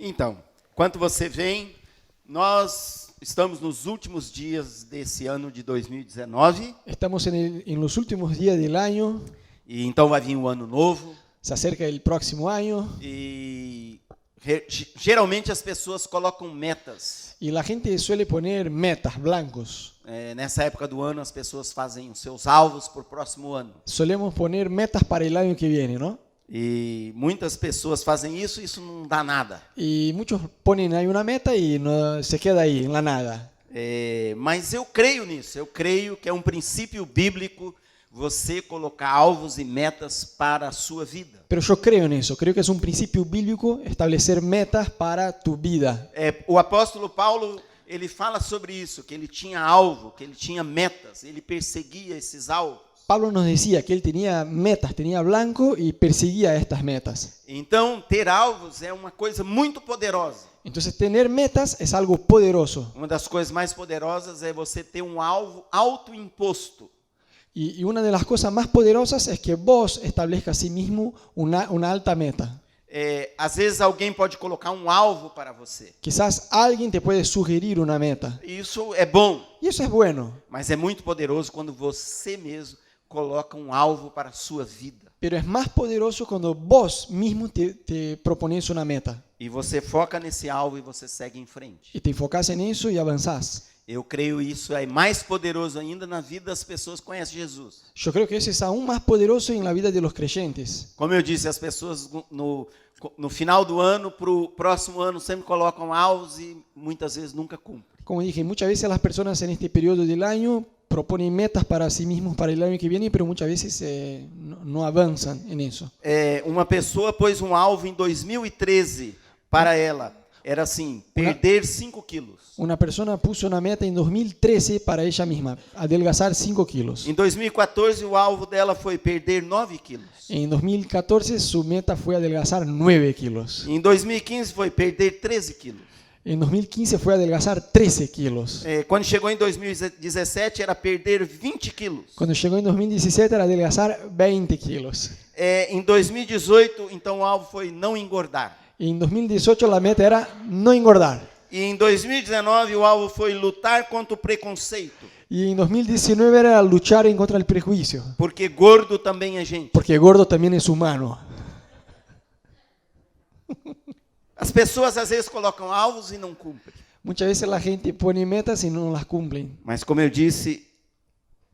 Então, enquanto você vem, nós estamos nos últimos dias desse ano de 2019. Estamos en los últimos días del año, E então vai vir o ano novo. se acerca el próximo año E geralmente as pessoas colocam metas. y la gente suele poner metas, blancos. Nessa época do ano, as pessoas fazem os seus alvos para o próximo ano. Solemos poner metas para el año que viene, ¿no? E muitas pessoas fazem isso e isso não dá nada. Y muchos ponen ahí una meta y no, se queda ahí, en la nada. Mas eu creio nisso. Eu creio que é um princípio bíblico você colocar alvos e metas para a sua vida. Pero yo creo en eso, creo que es un principio bíblico establecer metas para tu vida. O apóstolo Paulo, ele fala sobre isso, que ele tinha alvo, que ele tinha metas, ele perseguia esses alvos. Pablo nos decía que él tenía metas, tenía blanco y perseguía estas metas. Então, ter alvos é uma coisa muito poderosa. Entonces, tener metas es algo poderoso. Uma das coisas mais poderosas é você ter um alvo autoimposto. Y una de las cosas más poderosas es que vos establezcas a sí mismo una alta meta. Às vezes alguém pode colocar um alvo para você. Quizás alguien te puede sugerir una meta. Isso é bom, Y eso es bueno. mas é muito poderoso quando você mesmo coloca um alvo para a sua vida. Pero es más poderoso cuando vos mismo te propones una meta. E você foca nesse alvo e você segue em frente. Y te enfocás en eso y avanzás. Eu creio isso é mais poderoso ainda na vida das pessoas que conhecem Jesus. Yo creo que eso es aún más poderoso en la vida de los creyentes. Como eu disse, as pessoas no final do ano, para o próximo ano, sempre colocam alvos e muitas vezes nunca cumprem. Como dije, muchas veces las personas en este periodo del año proponen metas para sí mismos para el año que viene, pero muchas veces no avanzan en eso. Uma pessoa pôs um alvo em 2013 para ela. Era assim, perder 5 quilos. Una persona puso una meta en 2013 para ella misma, adelgazar 5 kilos. Em 2014, o alvo dela foi perder 9 quilos. En 2014 su meta fue adelgazar 9 kilos. Em 2015 foi perder 13 quilos. En 2015 fue adelgazar 13 kilos. Quando chegou em 2017, era perder 20 quilos. Cuando llegó en 2017 era adelgazar 20 kilos. Em 2018, então o alvo foi não engordar. Y en 2018 la meta era no engordar. E em 2019 o alvo foi lutar contra o preconceito. Y en 2019 era luchar en contra del prejuicio. Porque gordo também é gente. Porque gordo también es humano. As pessoas às vezes colocam alvos e não cumprem. Muchas veces la gente pone metas y no las cumplen. Mas como eu disse,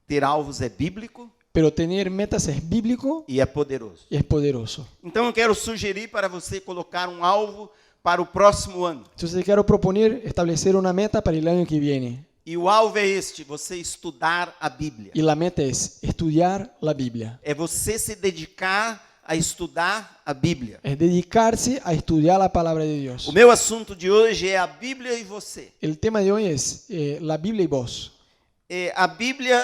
ter alvos é bíblico Pero tener metas es bíblico e é poderoso. y es poderoso. Então eu quero sugerir para você colocar um alvo para o próximo ano. Entonces quiero proponer establecer una meta para el año que viene. E o alvo é este, você estudar a Bíblia. Y la meta es estudiar la Biblia. É você se dedicar a estudar a Bíblia. Es dedicarse a estudiar la palabra de Dios. O meu assunto de hoje é a Bíblia e você. El tema de hoy es la Biblia y vos. A Bíblia,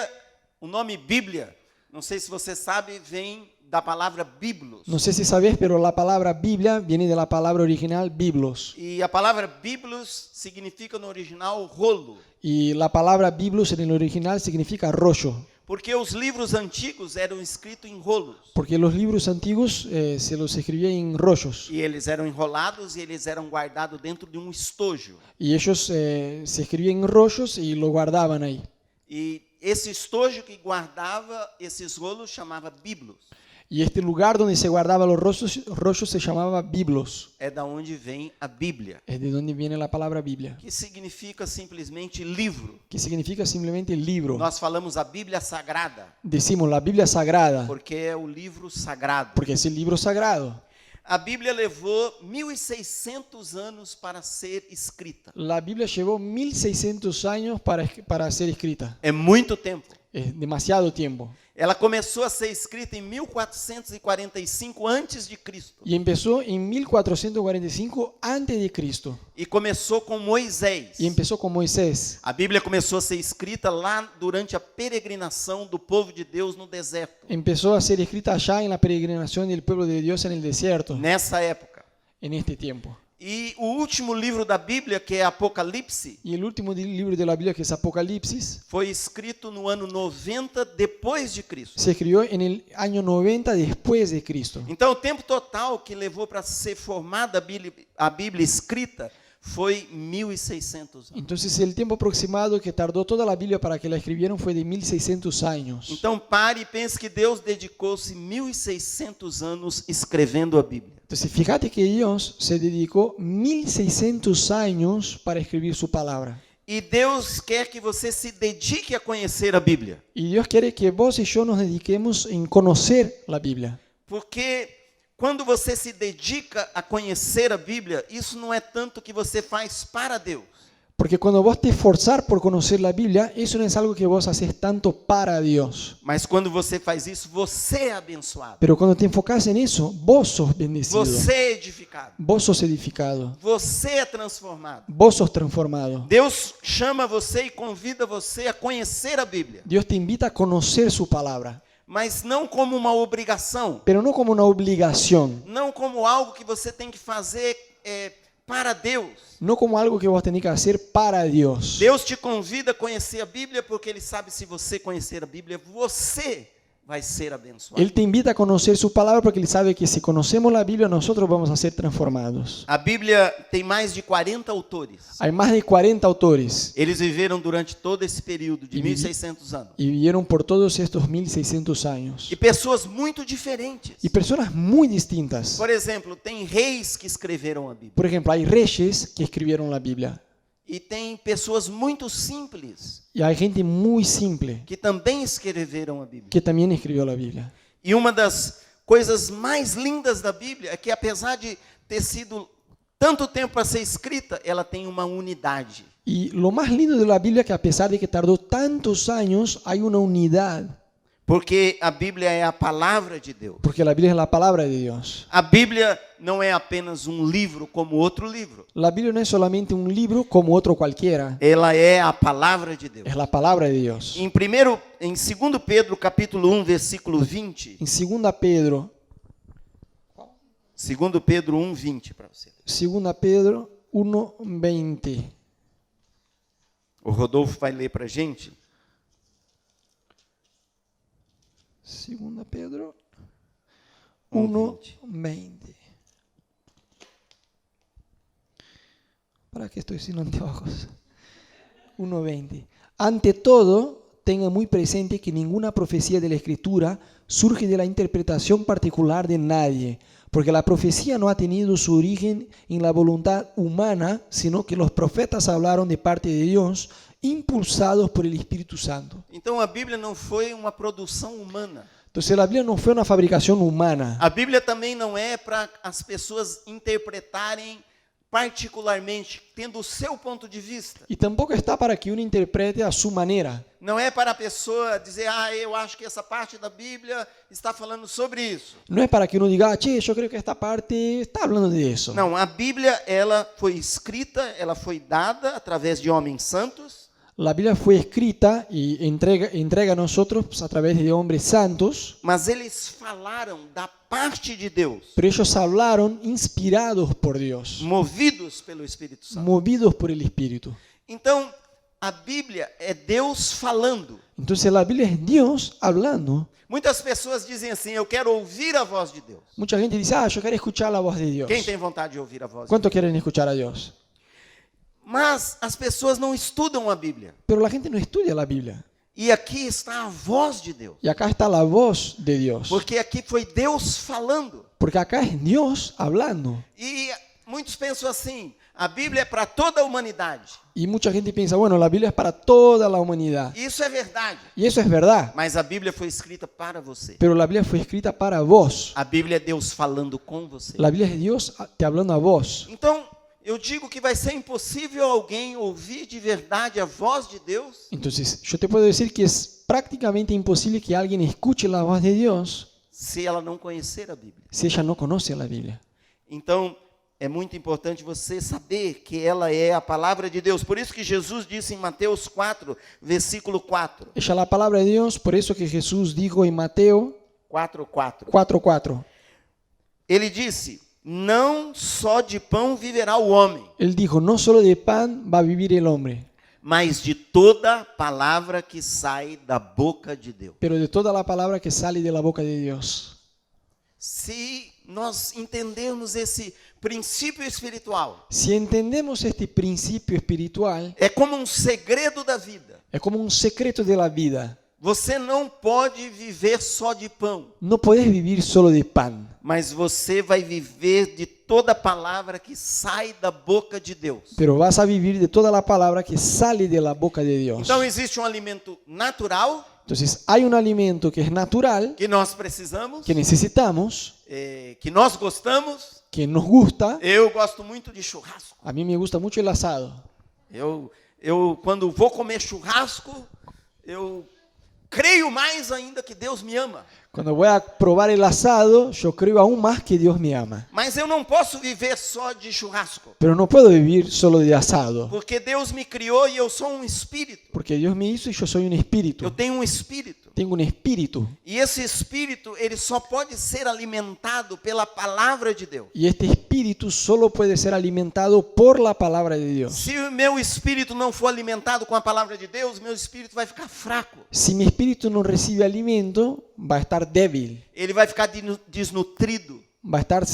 o nome Bíblia, não sei se você sabe, vem da palavra biblos. No sé si sabes, pero la palabra Biblia viene de la palabra original biblos. E a palavra biblos significa no original rolo. Y la palabra biblos en el original significa rollo. Porque os livros antigos eram escritos em rolos. Porque los libros antiguos se los escribía en rollos. E eles eram enrolados e eles eram guardados dentro de um estojo. Y ellos se escribían en rollos y lo guardaban ahí. E esse estojo que guardava esses rolos chamava biblos. Y este lugar donde se guardaban los rollos se llamaba biblos. É da onde vem a Bíblia, Es de donde viene la palabra Biblia, que significa simplesmente livro. que significa simplemente libro. Nós falamos a Bíblia Sagrada, Decimos la Biblia sagrada, porque é o livro sagrado. porque es el libro sagrado. A Bíblia levou 1.600 anos para ser escrita. La Biblia llevó 1600 años para ser escrita. É muito tempo. Es demasiado tiempo. Ela começou a ser escrita em 1445 antes de Cristo. Y empezó en 1445 antes de Cristo. E começou com Moisés. Y empezó con Moisés. A Bíblia começou a ser escrita lá durante a peregrinação do povo de Deus no deserto. Empezó a ser escrita allá en la peregrinación del pueblo de Dios en el desierto. Nessa época. en este tiempo. E o último livro da Bíblia, que é Apocalipse, Y el último libro de la Biblia, que es Apocalipsis, foi escrito no ano 90 depois de Cristo. se escribió en el año 90 después de Cristo. Então, o tempo total que levou para ser formada a Bíblia escrita foi 1600 anos. Entonces el tiempo aproximado que tardó toda la Biblia para que la escribieran fue de 1600 años. Então, pare e pense que Deus dedicou-se 1600 anos escrevendo a Bíblia. Entonces fíjate que Dios se dedicó 1600 años para escribir su palabra. E Deus quer que você se dedique a conhecer a Bíblia. Y Dios quiere que vos y yo nos dediquemos en conocer la Biblia. Porque quando você se dedica a conhecer a Bíblia, isso não é tanto que você faz para Deus. Porque cuando vos te esforzar por conocer la Biblia, eso no es algo que vos haces tanto para Dios. Mas quando você faz isso, você é abençoado. Pero cuando te enfocas en eso, vos sos bendecido. Você é edificado. Vos sos edificado. Você é transformado. Vos sos transformado. Deus chama você e convida você a conhecer a Bíblia. Dios te invita a conocer su palabra. Mas não como uma obrigação. Pero no como una obligación. Não como algo que você tem que fazer para Deus. No como algo que vos tenés que hacer para Dios. Deus te convida a conhecer a Bíblia porque Ele sabe se você conhecer a Bíblia, você vai ser abençoado. Él te invita a conocer su palabra porque Él sabe que si conocemos la Biblia nosotros vamos a ser transformados. A Bíblia tem mais de 40 autores. Hay más de 40 autores Eles viveram durante todo esse período de 1600 anos. y vivieron por todos estos 1600 años. E pessoas muito diferentes. Y personas muy distintas. Por exemplo, tem reis que escreveram a Bíblia. Por ejemplo, hay reyes que escribieron la Biblia. E tem pessoas muito simples Y hay gente muy simple que também escreveram a Bíblia. que también escribió la Biblia. E uma das coisas mais lindas da Bíblia é que, apesar de ter sido tanto tempo para ser escrita, ela tem uma unidade. Y lo más lindo de la Biblia es que a pesar de que tardó tantos años, hay una unidad. Porque a Bíblia é a palavra de Deus. Porque la Biblia es la palabra de Dios. A Bíblia não é apenas um livro como outro livro. La Biblia no es solamente un libro como otro cualquiera. Ela é a palavra de Deus. Es la palabra de Dios. Em 2 Pedro, capítulo 1, versículo 20. En 2 Pedro, 2 Pedro 1, 20 para você. 2 Pedro 1:20. O Rodolfo vai ler para a gente. 2 Pedro 1:20. 1:20. ¿Para qué estoy sin anteojos? 1:20. Ante todo, tenga muy presente que ninguna profecía de la Escritura surge de la interpretación particular de nadie, porque la profecía no ha tenido su origen en la voluntad humana, sino que los profetas hablaron de parte de Dios, impulsados por el Espíritu Santo. Então a Bíblia não foi uma produção humana. Entonces la Biblia no fue una fabricación humana. A Bíblia também não é para as pessoas interpretarem particularmente, tendo o seu ponto de vista. Y tampoco está para que uno interprete a su manera. Não é para a pessoa dizer, eu acho que essa parte da Bíblia está falando sobre isso. No es para que uno diga, che, yo creo que esta parte está hablando de eso. Não, a Bíblia, ela foi escrita, ela foi dada através de homens santos. La Biblia fue escrita y entrega a nosotros a través de hombres santos, Mas eles falaram da parte de Deus, pero ellos hablaron inspirados por Dios, movidos pelo Espírito Santo. movidos por el Espíritu. Então, a Bíblia é Deus falando. Entonces la Biblia es Dios hablando. Muitas pessoas dizem assim, eu quero ouvir a voz de Deus. Mucha gente dice, yo quiero escuchar la voz de Dios. Quem tem vontade de ouvir a voz de Deus? ¿Cuántos quieren escuchar a Dios? Mas as pessoas não estudam a Bíblia. Pero la gente no estudia la Biblia. E aqui está a voz de Deus. Y acá está la voz de Dios. Porque aqui foi Deus falando. Porque acá es Dios hablando. E muitos pensam assim, a Bíblia é para toda a humanidade. Y mucha gente piensa, bueno, la Biblia es para toda la humanidad. Isso é verdade. Y eso es verdad. Mas a Bíblia foi escrita para você. Pero la Biblia fue escrita para vos. A Bíblia é Deus falando com você. La Biblia es Dios te hablando a vos. Então, eu digo que vai ser impossível alguém ouvir de verdade a voz de Deus Entonces, yo te puedo decir que es prácticamente imposible que alguien escuche la voz de Dios se ela não conhecer a Bíblia. si ella no conoce la Biblia. Então, é muito importante você saber que ela é a palavra de Deus. Por isso que Jesus disse em Mateus 4, versículo 4. Ella es la palabra de Dios, por eso que Jesús dijo en Mateo 4:4. 4:4. Ele disse, não só de pão viverá o homem, Él dijo, no solo de pan va a vivir el hombre, mas de toda palavra que sai da boca de Deus. pero de toda la palabra que sale de la boca de Dios. Se nós entendermos esse princípio espiritual, Si entendemos este principio espiritual, é como um segredo da vida. es como un secreto de la vida. Você não pode viver só de pão, No podés vivir solo de pan, mas você vai viver de toda palavra que sai da boca de Deus. pero vas a vivir de toda la palabra que sale de la boca de Dios. Então existe um alimento natural Entonces hay un alimento que es natural, que nós precisamos, que necesitamos, que nós gostamos. que nos gusta. Eu gosto muito de churrasco. A mí me gusta mucho el asado. Eu quando vou comer churrasco, eu creio mais ainda que Deus me ama. Cuando voy a probar el asado, yo creo aún más que Dios me ama. Mas eu não posso viver só de churrasco, Pero no puedo vivir solo de asado, porque Deus me criou e eu sou um espírito. porque Dios me hizo y yo soy un Eu espíritu. tenho um espírito. Tengo un espíritu. E esse espírito, ele só pode ser alimentado pela palavra de Deus. Y este espíritu solo puede ser alimentado por la palabra de Dios. Se o meu espírito não for alimentado com a palavra de Deus, meu espírito vai ficar fraco. Si mi espíritu no recibe alimento, va a estar débil. Ele vai ficar desnutrido. Va a estar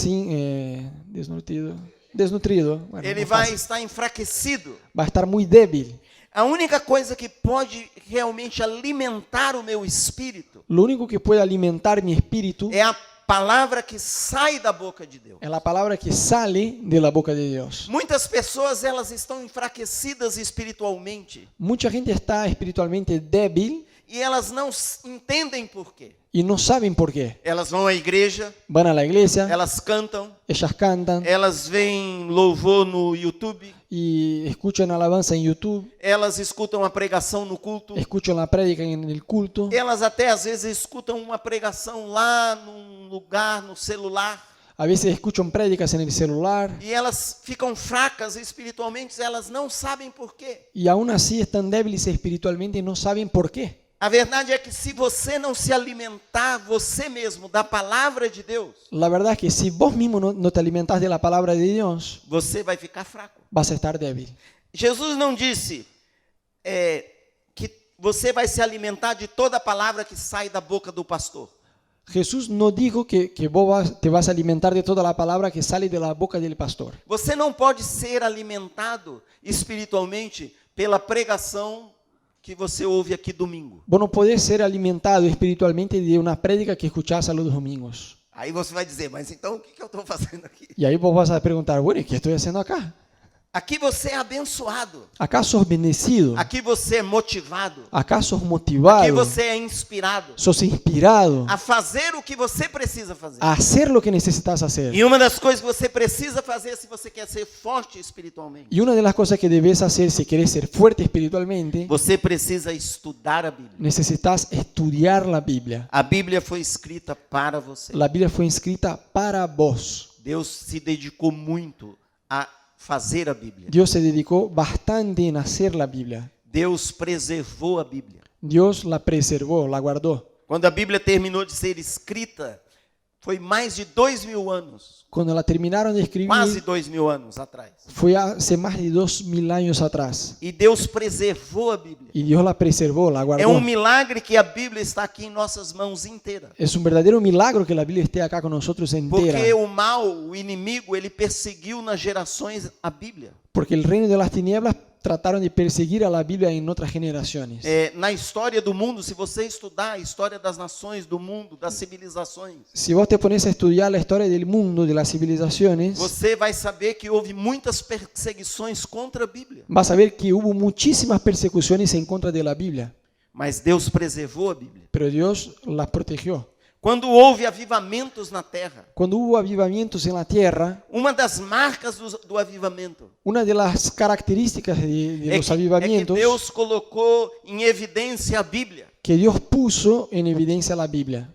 desnutrido. Bueno, Ele no vai fácil. estar enfraquecido. Va a estar muy débil. A única coisa que pode realmente alimentar o meu espírito Lo único que puede alimentar mi espíritu é a palavra que sai da boca de Deus. es la palabra que sale de la boca de Dios. Muitas pessoas, elas estão enfraquecidas espiritualmente Mucha gente está espiritualmente débil e elas não entendem por quê. y no saben por qué. Elas vão à igreja, Van a la iglesia, elas cantam, ellas cantan elas veem louvor no YouTube, y escuchan alabanza en YouTube, elas escutam a pregação no culto, escuchan la prédica en el culto, elas até às vezes escutam uma pregação lá num lugar, no celular, a veces escuchan prédicas en el celular e elas ficam fracas espiritualmente, elas não sabem por quê. y aún así están débiles espiritualmente y no saben por qué. A verdade é que se você não se alimentar você mesmo da palavra de Deus, La verdad es que si vos mismo no te alimentas de la palabra de Dios, você vai ficar fraco. vas a estar débil. Jesus não disse que você vai se alimentar de toda a palavra que sai da boca do pastor. Jesús no dijo que te vas a alimentar de toda la palabra que sale de la boca del pastor. Você não pode ser alimentado espiritualmente pela pregação que você ouve aqui domingo. Vos no podés ser alimentado espiritualmente de una prédica que escuchás a los domingos. Aí você vai dizer, mas então o que eu estou fazendo aqui? Y ahí vos vas a preguntar, bueno, ¿y qué estoy haciendo acá? Aqui você é abençoado. Acá sos bendecido, Aqui você é motivado. acá sos Aqui motivado, você é inspirado sos inspirado a fazer o que você precisa fazer. a hacer lo que necesitas hacer. E uma das coisas que você precisa fazer se você quer ser forte espiritualmente, Y una de las cosas que debes hacer si querés ser fuerte espiritualmente, você precisa estudar a Bíblia. necesitas estudiar la Biblia. A Bíblia foi escrita para você. La Biblia fue escrita para vos. Deus se dedicou muito a fazer a Bíblia. Dios se dedicó bastante en hacer la Biblia. Deus preservou a Bíblia. Dios la preservó, la guardó. Quando a Bíblia terminou de ser escrita, foi mais de 2000 anos. Cuando la terminaron de escribir, Quase 2000 anos atrás. fue hace más de 2000 años atrás. E Deus preservou a Bíblia. Y Dios la preservó, la É guardó. milagre que a Bíblia está aqui em nossas mãos inteira. Es un verdadero milagro que la Biblia esté acá con nosotros entera. Porque o mal, o inimigo, ele perseguiu nas gerações a Bíblia. Porque el reino de las tinieblas trataron de perseguir a la Biblia en otras generaciones. Na história do mundo, se você estudar a história das nações do mundo, das civilizações, Si vos te pones a estudiar la historia del mundo, de las civilizaciones, você vai saber que houve muitas perseguições contra a Bíblia. vas a ver que hubo muchísimas persecuciones en contra de la Biblia. Mas Deus preservou a Bíblia. Pero Dios las protegió. Quando houve avivamentos na terra, Cuando hubo avivamientos en la tierra, uma das marcas do avivamento una de las características de los que avivamientos Deus colocou em evidência a Bíblia. que Dios puso en evidencia la Biblia.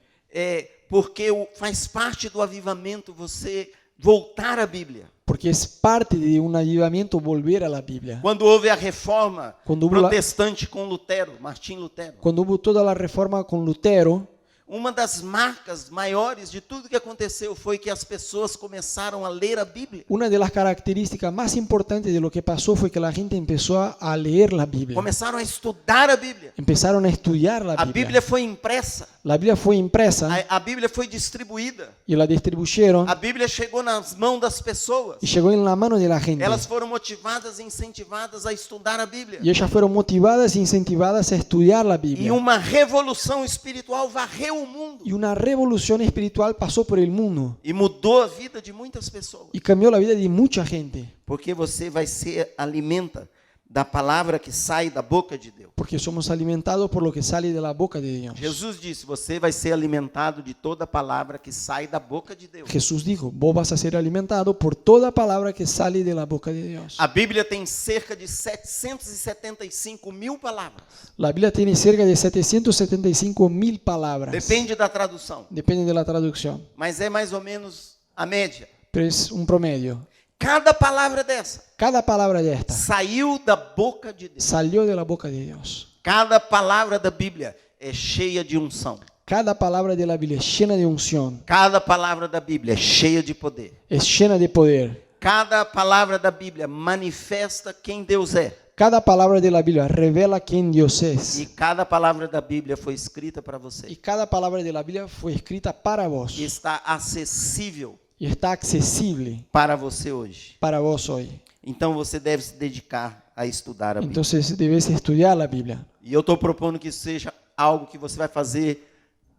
Porque faz parte do avivamento você voltar à Bíblia. Porque es parte de un avivamiento volver a la Biblia. Quando houve a reforma Quando houve protestante com Lutero, Martim Lutero, Cuando hubo toda la reforma con Lutero, uma das marcas maiores de tudo que aconteceu foi que as pessoas começaram a ler a Bíblia. Una de las características más importantes de lo que pasó fue que la gente empezó a leer la Biblia. Começaram a estudar a Bíblia. Empezaron a estudiar la A Biblia. Bíblia foi impressa, La Biblia fue impresa a Bíblia foi distribuída, y la distribuyeron a Bíblia chegou nas mãos das pessoas. y llegó en la mano de la gente. Elas foram motivadas e incentivadas a estudar a Bíblia. Y ellas fueron motivadas e incentivadas a estudiar la E Biblia. uma revolução espiritual varreu o mundo Y una revolución espiritual pasó por el mundo e mudou a vida de muitas pessoas. y cambió la vida de mucha gente. Porque você vai ser alimenta da palavra que sai da boca de Deus. Porque somos alimentados por lo que sale de la boca de Dios. Jesus disse: você vai ser alimentado de toda palavra que sai da boca de Deus. Jesús dijo, vos vas a ser alimentado por toda palabra que sale de la boca de Dios. A Bíblia tem cerca de 775.000 palavras. La Biblia tiene cerca de 775.000 palabras. Depende da tradução, Depende de la traducción, mas é mais ou menos a média. pero es un promedio. Cada palavra dessa Cada palabra de esta saiu da boca de Deus. salió de la boca de Dios. Cada palavra da Bíblia é cheia de unção. Cada palabra de la Biblia es llena de unción, Cada palavra da Bíblia é cheia de poder. es llena de poder. Cada palavra da Bíblia manifesta quem Deus é. Cada palabra de la Biblia revela quién Dios es. E cada palavra da Bíblia foi escrita para Y você. cada palabra de la Biblia fue escrita para vos E está acessível y está accesible para você hoje. para vos hoy. Então você deve se dedicar a estudar a Bíblia. Entonces debes estudiar la Biblia. E eu estou propondo que isso seja algo que você vai fazer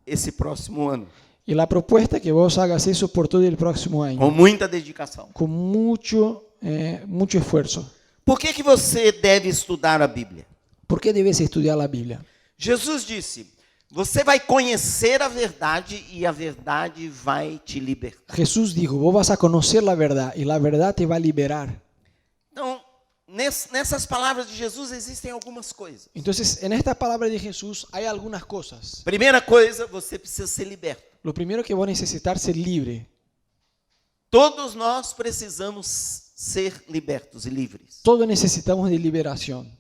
esse próximo ano, Y la propuesta es que vos hagas eso por todo el próximo año, com muita dedicação. con mucho esfuerzo. Por que você deve estudar a Bíblia? ¿Por qué debes estudiar la Biblia? Jesus disse: você vai conhecer a verdade e a verdade vai te libertar. Jesús dijo, vos vas a conocer la verdad y la verdad te va a liberar. Então, nessas palavras de Jesus existem algumas coisas. Entonces, en esta palabra de Jesús hay algunas cosas. Primeira coisa, você precisa ser liberto. Lo primero que vos necesitas ser libre. Todos nós precisamos ser libertos e livres. Todos necesitamos de liberación.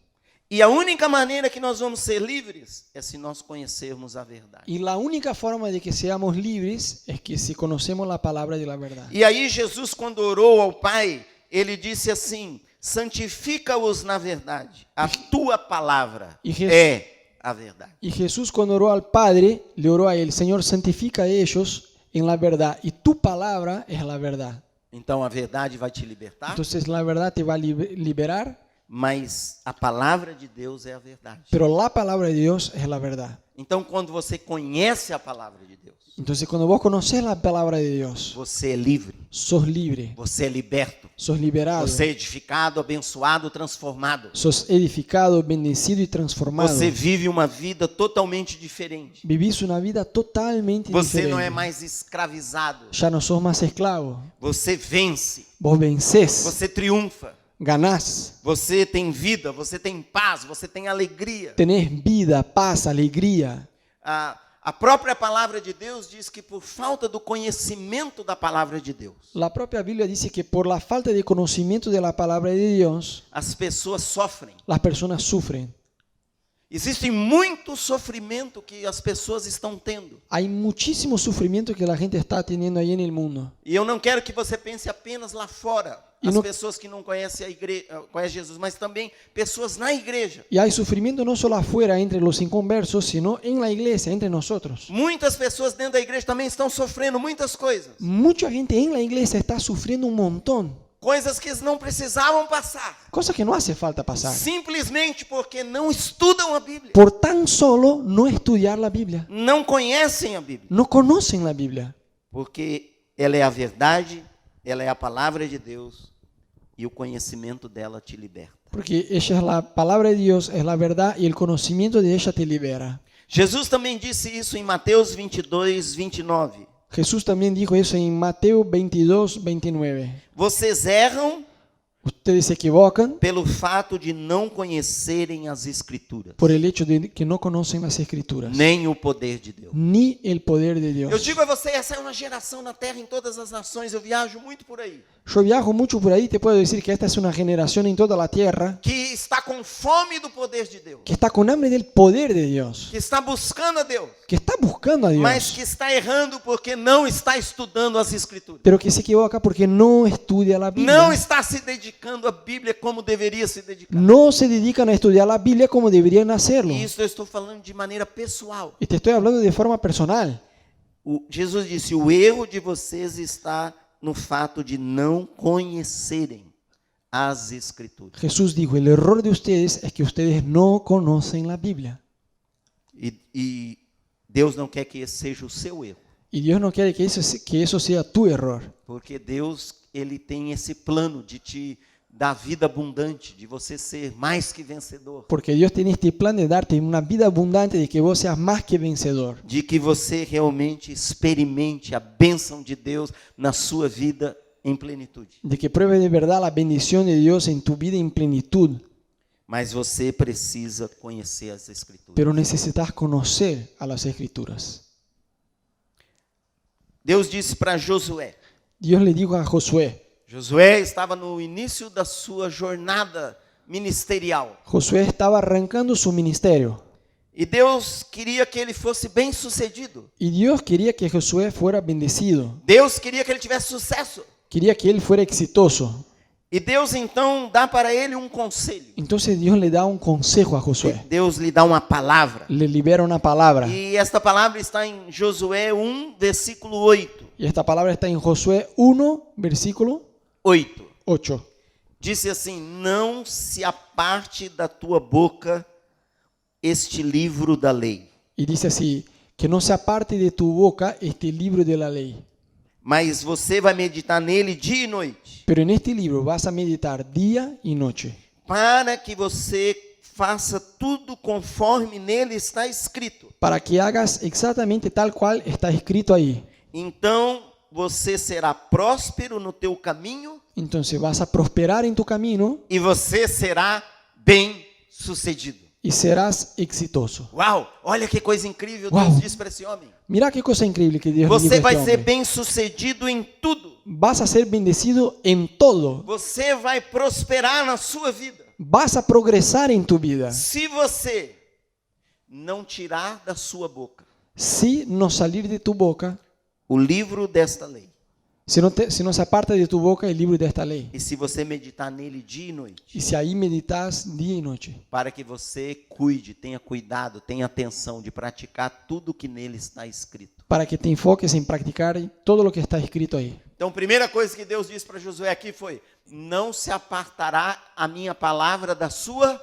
E a única maneira que nós vamos ser livres é se nós conhecermos a verdade. Y la única forma de que seamos libres es que si conocemos la palabra de la verdad. E aí Jesus, quando orou ao Pai, ele disse assim: santifica-os na verdade. A tua palavra é a verdade. Y Jesús cuando oró al Padre, le oró a él, Señor, santifica a ellos en la verdad. Y tu palabra es la verdad. Então a verdade vai te libertar, Entonces la verdad te va a liberar, mas a palavra de Deus é a verdade. pero la palabra de Dios es la verdad. Então quando você conhece a palavra de Deus, Entonces cuando vos conoces la palabra de Dios, você é livre, sos libre, você é liberto, sos liberado, você é edificado, abençoado, transformado. sos edificado, bendecido y transformado. Você vive uma vida totalmente diferente. Vivís una vida totalmente Você diferente. não é mais escravizado. Ya no sos más esclavo. Você vence, Vos vencés, você triunfa. ganás, Você tem vida, você tem paz, você tem alegria. tenés vida, paz, alegría. A própria palavra de Deus diz que por falta do conhecimento da palavra de Deus, La propia Biblia dice que por la falta de conocimiento de la palabra de Dios, as pessoas sofrem. las personas sufren. Existe muito sofrimento que as pessoas estão tendo. Hay muchísimo sufrimiento que la gente está teniendo ahí en el mundo. E eu não quero que você pense apenas lá fora, E as não- pessoas que não conhecem a igreja, conhecem Jesus, mas também pessoas na igreja. Y hay sufrimiento no solo afuera entre los inconversos, sino en la iglesia, entre nosotros. Muitas pessoas dentro da igreja também estão sofrendo muitas coisas. Mucha gente en la iglesia está sufriendo un montón. Coisas que não precisavam passar. Cosas que no hace falta pasar. Simplesmente porque não estudam a Bíblia. Por tan solo no estudiar la Biblia. Não conhecem a Bíblia. No conocen la Biblia. Porque ela é a verdade, ela é a palavra de Deus e o conhecimento dela te liberta. Porque ella es la palabra de Dios, es la verdad y el conocimiento de ella te libera. Jesus também disse isso em Mateus 22, 29. Jesús también dijo eso en Mateo 22, 29. Vocês erram Ustedes se equivocan pelo fato de não conhecerem as Escrituras, por el hecho de que no conocen las Escrituras, nem o poder de Deus. ni el poder de Eu Dios. digo a você, essa é uma geração na Terra, em todas as nações, eu viajo muito por aí, Yo viajo mucho por ahí, te puedo decir que esta es una generación en toda la tierra que está com fome do poder de Deus, que está con hambre del poder de Dios, que está buscando a Deus, que está buscando a mas Dios, que está errando porque não está estudando as Escrituras. pero que se equivoca porque no estudia la Não Biblia. está se dedicando à Bíblia como deveria se dedicar. No se dedican a estudiar la Biblia como deberían hacerlo. E isso eu estou falando de maneira pessoal. Y te estoy hablando de forma personal. Jesus disse, o erro de vocês está no fato de não conhecerem as Escrituras. Jesús dijo, el error de ustedes es que ustedes no conocen la Biblia. E Deus não quer que esse seja o seu erro. Y Dios no quiere que eso sea tu error. Porque Deus, Ele tem esse plano de te dar vida abundante, de você ser mais que vencedor. Porque Dios tiene este plan de darte una vida abundante, de que vos seas más que vencedor. De que você realmente experimente a bênção de Deus na sua vida em plenitude. De que pruebes de verdad la bendición de Dios en tu vida en plenitud. Mas você precisa conhecer as Escrituras. Pero necesitas conocer a las Escrituras. Deus disse para Josué. Dios le dijo a Josué. Josué estava no início da sua jornada ministerial. Josué estaba arrancando su ministerio. E Deus queria que ele fosse bem-sucedido. Y Dios quería que Josué fuera bendecido. Deus queria que ele tivesse sucesso. Quería que él fuera exitoso. E Deus então dá para ele um conselho. Entonces Dios le da un consejo a Josué. Deus lhe dá uma palavra. Le libera una palabra. E esta palavra está em Josué 1, versículo 8. Y esta palabra está en Josué 1, versículo 8. Disse assim: não se aparte da tua boca este livro da lei, Y dice así, que no se aparte de tu boca este libro de la ley. mas você vai meditar nele dia e noite, Pero en este libro vas a meditar día y noche, para que você faça tudo conforme nele está escrito. para que hagas exactamente tal cual está escrito ahí. Então você será próspero no teu caminho Entonces vas a prosperar en tu camino e você será bem-sucedido. y serás exitoso. Uau, olha que coisa incrível Uau. Deus disse para esse homem. Mira qué cosa increíble que Dios le Você dijo a vai este ser hombre. bem-sucedido em tudo. Vas a ser bendecido en todo. Você vai prosperar na sua vida. Vas a progresar en tu vida. Se você não tirar da sua boca Si no salir de tu boca, o livro desta lei, si no se aparta de tu boca el libro de esta ley. e se você meditar nele dia e noite, Y si ahí meditas día y noche, para que você cuide, tenha cuidado, tenha atenção de praticar tudo que nele está escrito. para que te enfoques en practicar todo lo que está escrito ahí. Então, a primeira coisa que Deus disse para Josué aqui foi: não se apartará a minha palavra da sua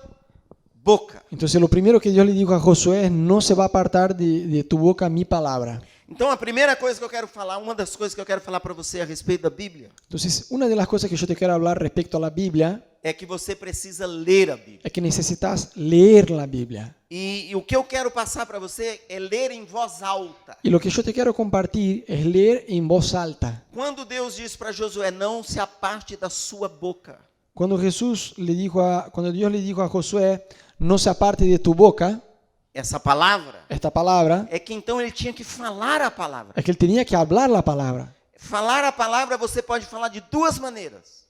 boca. Entonces lo primero que Dios le dijo a Josué es, no se va a apartar de tu boca mi palabra. Então, a primeira coisa que eu quero falar, uma das coisas que eu quero falar para você a respeito da Bíblia, Entonces, una de las cosas que yo te quiero hablar respecto a la Biblia é que você precisa ler a Bíblia. es que necesitas leer la Biblia. E o que eu quero passar para você é ler em voz alta. Y lo que yo te quiero compartir es leer en voz alta. Quando Deus disse para Josué, não se aparte da sua boca, Cuando Dios le dijo a Josué, no se aparte de tu boca, essa palavra, esta palabra, é que então ele tinha que falar a palavra. es que él tenía que hablar la palabra. Falar a palavra você pode falar de duas maneiras.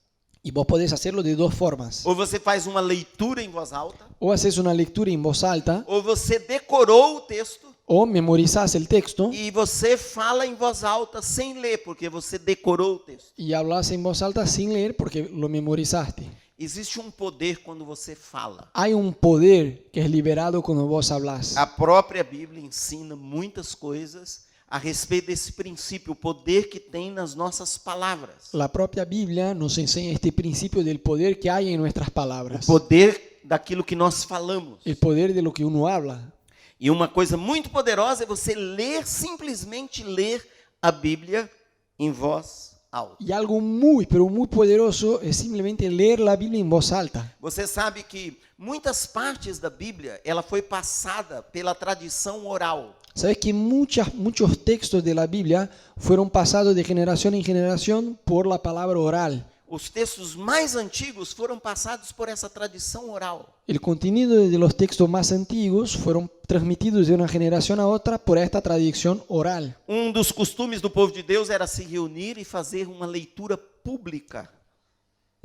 Y vos podés hacerlo de dos formas. Ou você faz uma leitura em voz alta, O haces una lectura en voz alta, ou você decorou o texto o memorizás el texto e você fala em voz alta sem ler, porque você decorou o texto. y hablas en voz alta sin leer porque lo memorizaste. Existe um poder quando você fala. Hay un poder que es liberado cuando vos hablas. A própria Bíblia ensina muitas coisas a respeito desse princípio, o poder que tem nas nossas palavras. La propia Biblia nos enseña este principio del poder que hay en nuestras O palabras. poder daquilo que nós falamos. El poder de lo que uno habla. E uma coisa muito poderosa é você ler, simplesmente ler a Bíblia em voz alta. Y algo muy, pero muy poderoso es simplemente leer la Biblia en voz alta. Você sabe que muitas partes da Bíblia, ela foi passada pela tradição oral. ¿Sabes que muchos textos de la Biblia fueron pasados de generación en generación por la palabra oral? os textos mais antigos foram passados por essa tradição oral. El contenido de los textos más antiguos fueron transmitidos de una generación a otra por esta tradición oral. Dos costumes do povo de Deus era se reunir e fazer uma leitura pública.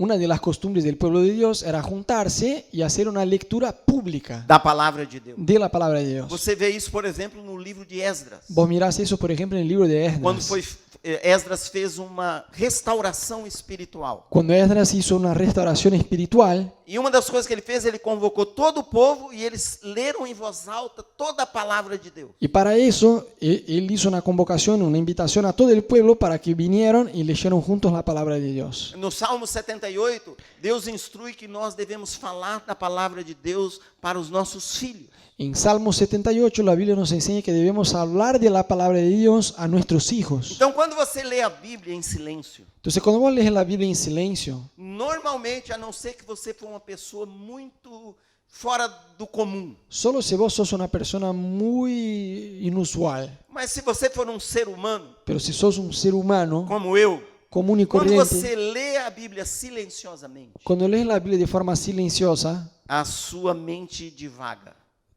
Una de las costumbres del pueblo de Dios era juntarse y hacer una lectura pública Da palavra de Deus. de la palabra de Dios. Você vê isso, por exemplo, no livro de Esdras. Vos mirás eso, por ejemplo, en el libro de Quando Esdras. Esdras fez uma restauração espiritual. Cuando Esdras hizo una restauración espiritual, E uma das coisas que ele fez, ele convocou todo o povo e eles leram em voz alta toda a palavra de Deus. y para eso él hizo una convocación, una invitación a todo el pueblo para que vinieran y leyeran juntos la palabra de Dios. No Salmo 78, Deus instrui que nós devemos falar da palavra de Deus para os nossos filhos. En Salmo 78 la Biblia nos enseña que debemos hablar de la palabra de Dios a nuestros hijos. Então, quando você lê a Bíblia em silêncio, Entonces cuando vos lees la Biblia en silencio, normalmente, a não ser que você for uma pessoa muito fora do comum, solo si vos sos una persona muy inusual, mas se você for um ser humano, pero si sos un ser humano como eu, común y quando corriente, você lê a Bíblia silenciosamente, cuando lees la Biblia de forma silenciosa, a sua mente divaga.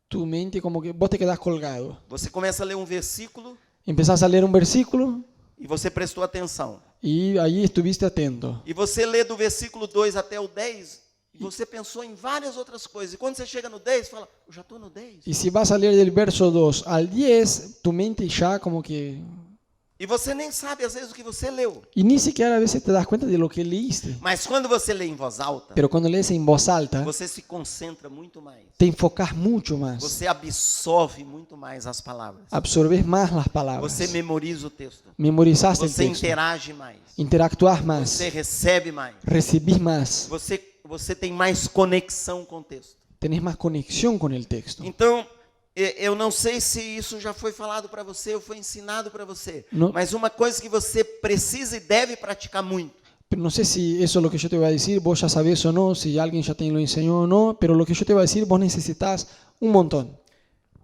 tu mente como que vos te quedás colgado. Você começa a ler um versículo Empezás a leer un versículo e você prestou atenção. y ahí estuviste atento. E você lê do versículo 2 até o 10, e você pensou em várias outras coisas. E quando você chega no 10, fala, eu já estou no 10. Y si vas a leer del verso 2 al 10, tu mente ya como que... E você nem sabe às vezes o que você leu. Y ni siquiera a veces te das cuenta de lo que leíste. Mas quando você lê em voz alta, Pero cuando lees en voz alta, você se concentra muito mais. te enfocas mucho más. Você absorve muito mais as palavras. Absorbes más las palabras. Você memoriza o texto. Memorizás el Você texto. interage mais. Interactúas más. Você recebe mais. Recibís más. Você tem mais conexão com o texto. Tenés más conexión con el texto. Então, eu não sei se isso já foi falado para você ou foi ensinado para você, Não. mas uma coisa que você precisa e deve praticar muito Pero no sé si eso es lo que yo te voy a decir, vos ya sabés o no, si alguien ya te lo enseñó o no, pero lo que yo te voy a decir, vos necesitas un montón.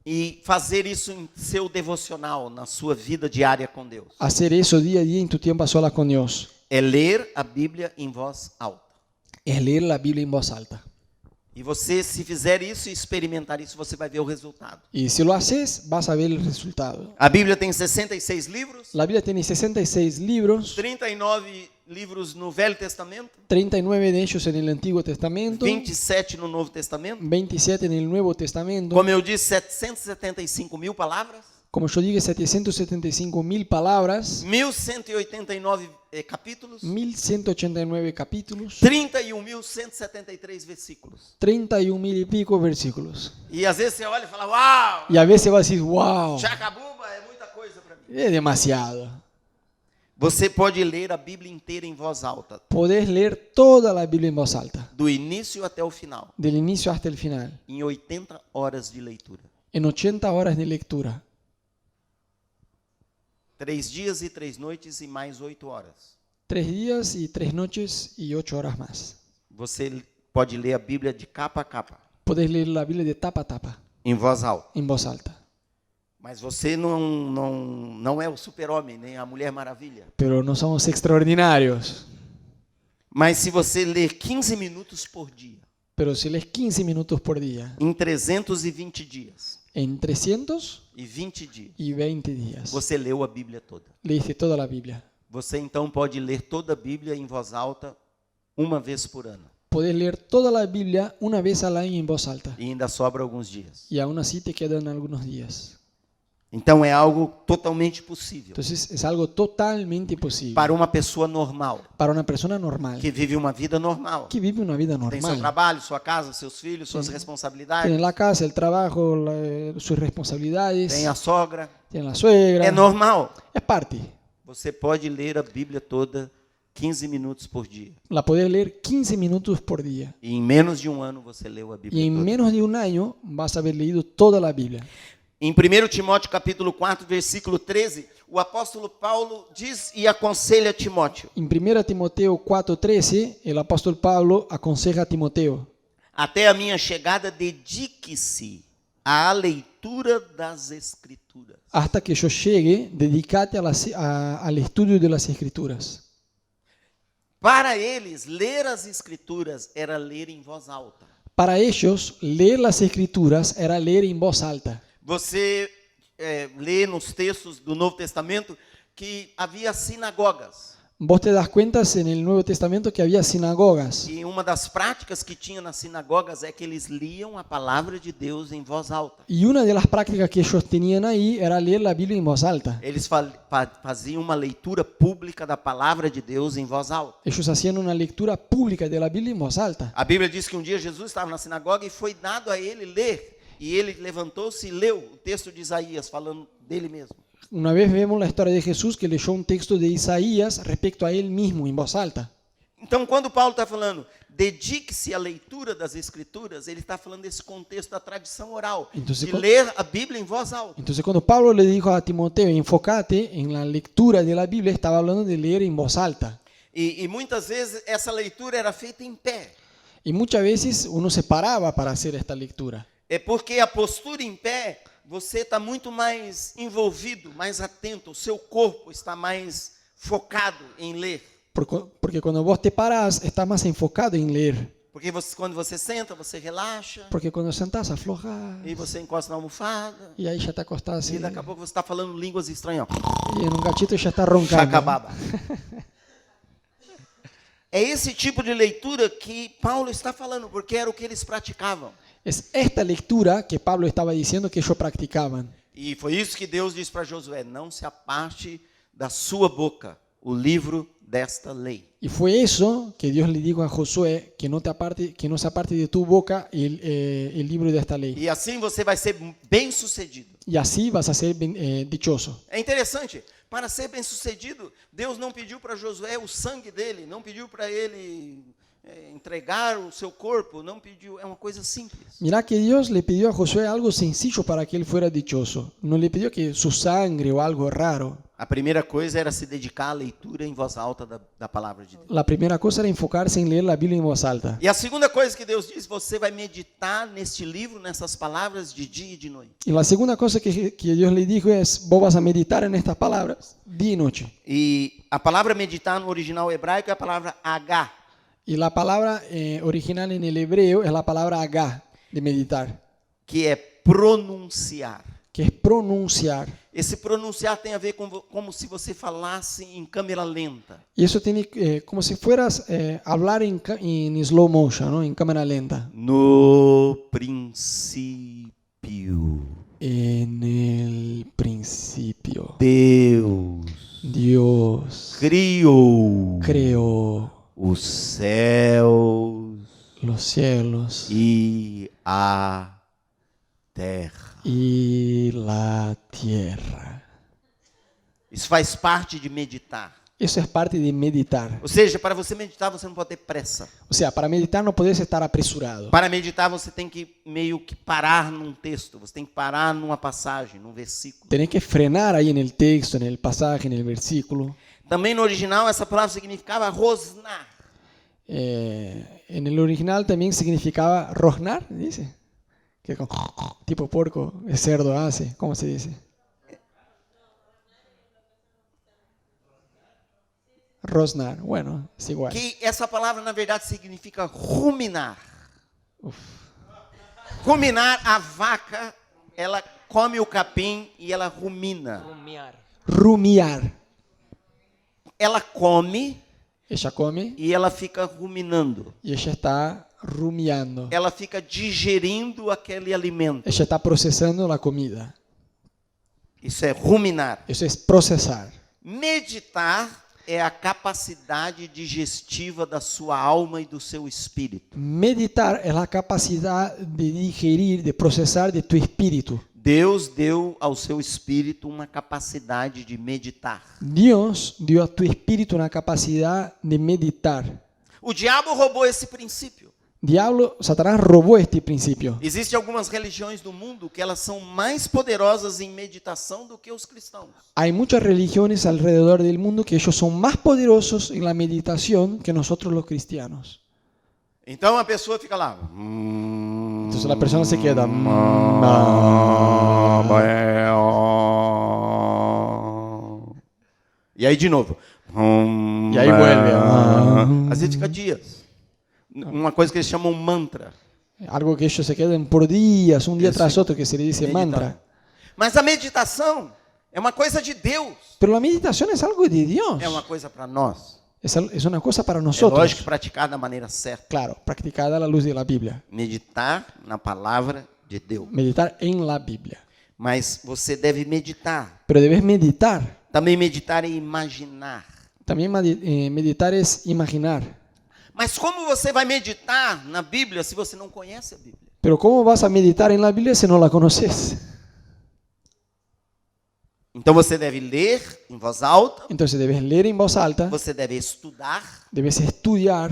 e fazer isso em seu devocional, na sua vida diária com Deus. Hacer eso día a día en tu tiempo a solas con Dios. É ler a Bíblia em voz alta. Es leer la Biblia en voz alta. E você, se fizer isso e experimentar isso, você vai ver o resultado. Y si lo haces, vas a ver el resultado. A Bíblia tem 66 livros, La Biblia tiene 66 libros, 39 livros no Velho Testamento, 39 de ellos en el Antiguo Testamento, 27 no Novo Testamento. 27 en el Nuevo Testamento. Como eu disse, 775.000 palavras, Como yo dije, 775.000 palabras, 1.189 capítulos, 1.189 capítulos, 31.173 versículos. 31.000 y pico versículos. E às vezes você olha e fala, uau, Y a veces vas a decir, wow, Chacabuba é muita coisa para mim. es demasiado. Você pode ler a Bíblia inteira em voz alta, Podés leer toda la Biblia en voz alta, do início até o final, del inicio hasta el final, em 80 horas de leitura. en 80 horas de lectura. 3 dias e 3 noites e mais 8 horas. 3 días y 3 noches y 8 horas más. Você pode ler a Bíblia de capa a capa, Podés leer la Biblia de tapa a tapa, em voz alta. en voz alta. Mas você não é o super-homem, nem a Mulher Maravilha. Pero no somos extraordinarios. Mas se você ler 15 minutos por dia, Pero si lees 15 minutos por día, em 320 dias en 320 dias, 320 días, você leu a Bíblia toda. leíste toda la Biblia. Você então pode ler toda a Bíblia em voz alta uma vez por ano. Podés leer toda la Biblia una vez al año en voz alta. E ainda sobra alguns dias. Y aún así te quedan algunos días. Então é algo totalmente possível Entonces es algo totalmente posible para uma pessoa normal, para una persona normal, que vive uma vida normal. que vive una vida Tem seu normal. trabalho, sua casa, seus filhos, suas responsabilidades. Tiene la casa, el trabajo, sus responsabilidades, Tem a sogra. tiene la suegra. É normal. Es parte. Você pode ler a Bíblia toda 15 minutos por dia. La podés leer 15 minutos por día. E em menos de um ano você leu a Y Bíblia en toda. menos de un año vas a haber leído toda la Biblia. Em 1 Timóteo capítulo 4, versículo 13, o apóstolo Paulo diz e aconselha Timóteo: En 1 Timoteo 4:13, el apóstol Pablo aconseja a Timoteo: até a minha chegada, dedique-se à leitura das Escrituras. hasta que yo llegue, dedícate al estudio de las Escrituras. Para eles, ler as escrituras era ler em voz alta. Para ellos, leer las escrituras era leer en voz alta. Você lê nos textos do Novo Testamento que havia sinagogas. Vos te das cuenta en el Nuevo Testamento que había sinagogas. E uma das práticas que tinha nas sinagogas é que eles liam a palavra de Deus em voz alta. Y una de las prácticas que ellos tenían ahí era leer la Biblia en voz alta. Eles faziam uma leitura pública da palavra de Deus em voz alta. Ellos hacían una lectura pública de la Biblia en voz alta. A Bíblia diz que um dia Jesus estava na sinagoga e foi dado a ele ler. E ele levantou-se e leu o texto de Isaías, falando dele mesmo. Una vez vemos la historia de Jesús que leyó un texto de Isaías respecto a él mismo en voz alta. Então, quando Paulo está falando, dedique-se à leitura das Escrituras, ele está falando desse contexto da tradição oral, Então, de ler a Bíblia em voz alta. Entonces cuando Pablo le dijo a Timoteo, enfócate en la lectura de la Biblia, estaba hablando de leer en voz alta. E muitas vezes essa leitura era feita em pé. Y muchas veces uno se paraba para hacer esta lectura. É porque a postura em pé, você está muito mais envolvido, mais atento, o seu corpo está mais focado em ler. Porque cuando vos te parás, estás más enfocado en leer. Porque quando você senta, você relaxa, Porque cuando sentás, aflojas. e você encosta na almofada, Y ahí ya te acostás así. e daqui a pouco você está falando línguas estranhas. Y en un cachito ya estás roncando. Chacababa. É esse tipo de leitura que Paulo está falando, porque era o que eles praticavam. Es esta lectura que Pablo estaba diciendo que ellos practicaban. E foi isso que Deus disse para Josué: não se aparte da sua boca o livro desta lei. Y fue eso que Dios le dijo a Josué, que no se aparte de tu boca el libro de esta ley. E assim você vai ser bem sucedido. Y así vas a ser dichoso. É interessante, para ser bem sucedido, Deus não pediu para Josué o sangue dele, não pediu para ele entregar o seu corpo, não pediu, é uma coisa simples. Mirá que Dios le pidió a Josué algo sencillo para que él fuera dichoso. No le pidió que su sangre o algo raro. A primeira coisa era se dedicar à leitura em voz alta da palavra de Deus. La primera cosa era enfocarse en leer la Biblia en voz alta. E a segunda coisa que Deus diz, você vai meditar neste livro, nessas palavras de dia e de noite. Y la segunda cosa que Dios le dijo es, vos vas a meditar en estas palabras día y noche. E a palavra meditar no original hebraico é a palavra agá. Y la palabra original en el hebreo es la palabra agá, de meditar, Que é pronunciar. que es pronunciar. Esse pronunciar tem a ver com como se você falasse em câmera lenta. Y eso tiene como si fueras hablar en slow motion, ¿no? En cámara lenta. No princípio, En el principio, Deus Dios criou creó os céus los cielos e a terra. y la tierra. Isso faz parte de meditar. Eso es parte de meditar. Ou seja, para você meditar, você não pode ter pressa. O sea, para meditar no podés estar apresurado. Para meditar, você tem que meio que parar num texto, você tem que parar numa passagem, num versículo. Tenés que frenar ahí en el texto, en el pasaje, en el versículo. Também no original, essa palavra significava rosnar. En el original también significaba rosnar, dice. Que tipo porco, el cerdo hace. ¿Cómo se dice? Rosnar, bueno, es igual. Que essa palavra, na verdade, significa ruminar. Ruminar, a vaca, ela come o capim e ela rumina. Rumiar. Ela come Ella come e ela fica ruminando. y ella está rumiando. Ela fica digerindo aquele alimento. Ella está procesando la comida. Isso é ruminar. Eso es procesar. Meditar é a capacidade digestiva da sua alma e do seu espírito. Meditar es la capacidad de digerir, de procesar de tu espíritu. Deus deu ao seu espírito uma capacidade de meditar. Dios dio a tu espíritu una capacidad de meditar. O diabo roubou esse princípio. Satanás robó este principio. Existem algumas religiões do mundo que elas são mais poderosas em meditação do que os cristãos. Hay muchas religiones alrededor del mundo que ellos son más poderosos en la meditación que nosotros los cristianos. Então a pessoa fica lá. Entonces la persona se queda. E aí de novo. Y Y ahí vuelve. Às vezes fica dias. Uma coisa que eles chamam mantra. Algo que ellos se quedan por días, un día Eso. tras otro, que se le dice Meditar. mantra. Mas a meditação é uma coisa de Deus. Pero la meditación es algo de Dios. É uma coisa para nós. Es una cosa para É nosotros. lógico que praticar da maneira certa. Claro, practicada a la luz de la Biblia. Meditar na palavra de Deus. Meditar en la Biblia. Mas você deve meditar. Pero debes meditar. Também meditar é imaginar. También meditar es imaginar. Mas como você vai meditar na Bíblia se você não conhece a Bíblia? Pero ¿cómo vas a meditar en la Biblia si no la conoces? Então você deve ler em voz alta, Entonces debes leer en voz alta, você deve estudar, debes estudiar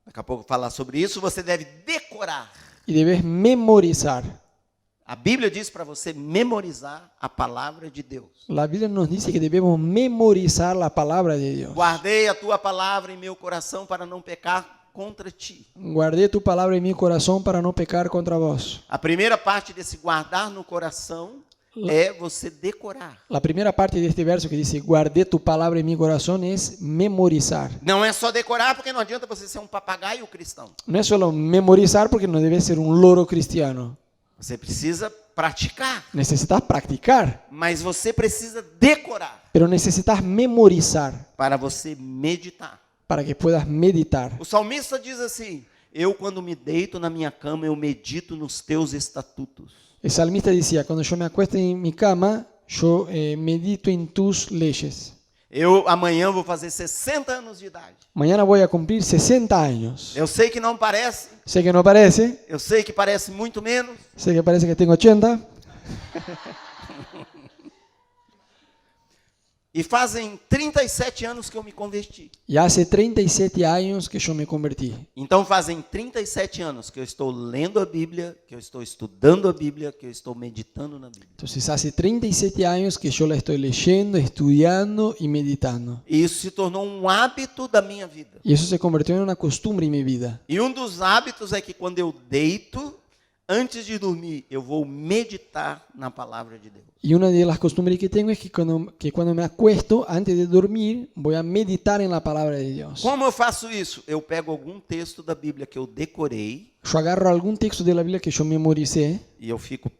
daqui a pouco falar sobre isso, você deve decorar. y debes memorizar. A Bíblia diz para você memorizar a palavra de Deus. La Biblia nos dice que debemos memorizar la palabra de Dios. Guardei a tua palavra em meu coração para não pecar contra ti. Guardé tu palabra en mi corazón para no pecar contra vos. A primeira parte desse guardar no coração é você decorar. La primera parte de este verso que dice, guardé tu palabra en mi corazón, es memorizar. Não é só decorar, porque não adianta você ser um papagaio cristão. No es solo memorizar porque no debes ser un loro cristiano. Você precisa praticar, Necesitas practicar, mas você precisa decorar pero necesitas memorizar para você meditar. para que puedas meditar. O salmista diz assim: eu quando me deito na minha cama, eu medito nos teus estatutos. El salmista decía, cuando yo me acuesto en mi cama, yo medito en tus leyes. Eu amanhã vou fazer 60 anos de idade. Mañana voy a cumplir 60 años. Eu sei que não parece, Sé que no parece, eu sei que parece muito menos, sé que parece que tengo 80, e fazem 37 anos que eu me converti. y hace 37 años que yo me convertí. Então fazem 37 anos que eu estou lendo a Bíblia, que eu estou estudando a Bíblia, que eu estou meditando na Bíblia. Entonces hace 37 años que yo la estoy leyendo, estudiando y meditando. E isso se tornou um hábito da minha vida. Y eso se convirtió en una costumbre en mi vida. E um dos hábitos é que quando eu deito, antes de dormir, eu vou meditar na palavra de Deus. Y una de las costumbres que tengo es que cuando me acuesto, antes de dormir, voy a meditar en la palabra de Dios. Como eu faço isso? Eu pego algum texto da Bíblia que eu decorei Yo agarro algún texto de la Biblia que yo memoricé e eu fico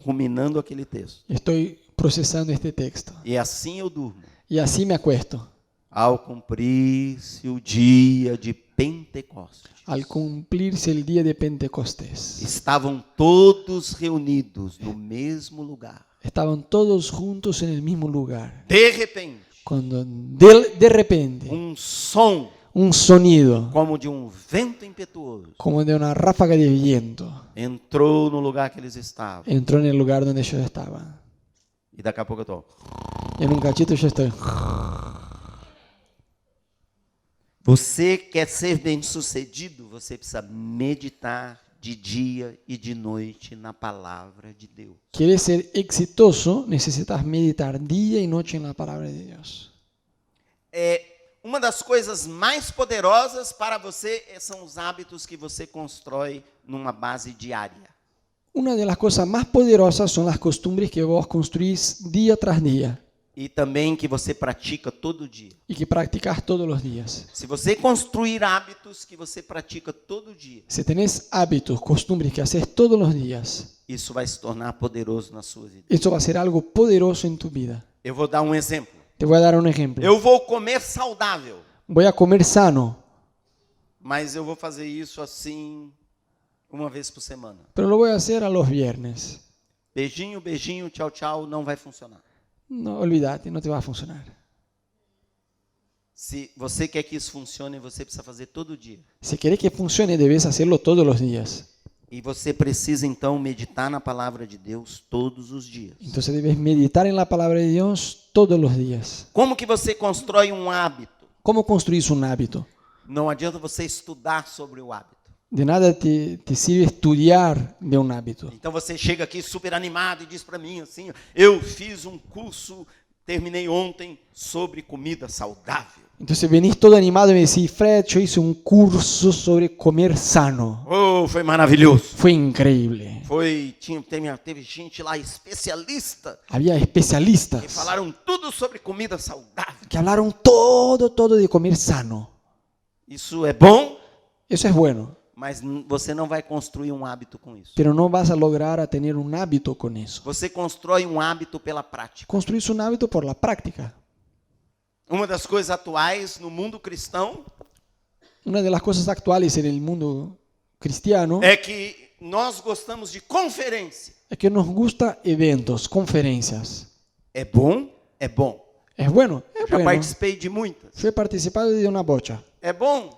ruminando aquele texto. y estoy procesando este texto. E assim eu durmo. Y así me acuesto. Ao cumprir-se o dia de Pentecostes, Al cumplirse el día de Pentecostés, estavam todos reunidos no mesmo lugar. estaban todos juntos en el mismo lugar. De repente, Cuando de repente som un sonido como de vento impetuoso como de una ráfaga de viento entrou no lugar que eles estavam. entró en el lugar donde yo estaba. E daqui a pouco eu tô. En un cachito yo estoy. Você quer ser bem-sucedido, você precisa meditar de dia e de noite na palavra de Deus. ¿Quieres ser exitoso? Necesitas meditar día y noche en la palabra de Dios. Uma das coisas mais poderosas para você são os hábitos que você constrói numa base diária. Una de las cosas más poderosas son las costumbres que vos construís día tras día E também que você pratica todo dia. y que practicás todos los días. Se você construir hábitos que você pratica todo dia, Si tenés hábitos, costumbres que haces todos los días, isso vai se tornar poderoso na sua vida. esto va a ser algo poderoso en tu vida. Eu vou dar um exemplo. Te voy a dar un ejemplo. Eu vou comer saudável, Voy a comer sano, mas eu vou fazer isso assim uma vez por semana. pero lo voy a hacer a los viernes. Beijinho, beijinho, tchau, tchau, não vai funcionar. No, olvídate, no te va a funcionar. Se você quer que isso funcione, você precisa fazer todo dia. Si querés que funcione, debes hacerlo todos los días. E você precisa então meditar na palavra de Deus todos os dias. Entonces debes meditar en la palabra de Dios todos los días. Como que você constrói um hábito? ¿Cómo construís un hábito? Não adianta você estudar sobre o hábito. De nada te sirve estudiar de un hábito. Então você chega aqui super animado e diz para mim assim: eu fiz um curso, terminei ontem, sobre comida saudável. Entonces venís todo animado y me decís, Fred, yo hice un curso sobre comer sano. Oh, foi maravilhoso. Fue increíble. Teve gente lá especialista Había que especialistas falaram tudo sobre comida saudável. que hablaron todo de comer sano. Isso é bom, Eso es bueno, mas você não vai construir um hábito com isso. pero no vas a lograr a tener un hábito con eso. Você constrói um hábito pela prática. Construís un hábito por la práctica. Uma das coisas atuais no mundo cristão Una de las cosas actuales en el mundo cristiano é que nós gostamos de conferência. es que nos gusta eventos, conferencias. É bom, é bom. Es bueno, es Já bueno. participei de muitas. Yo he participado de una bocha. É bom,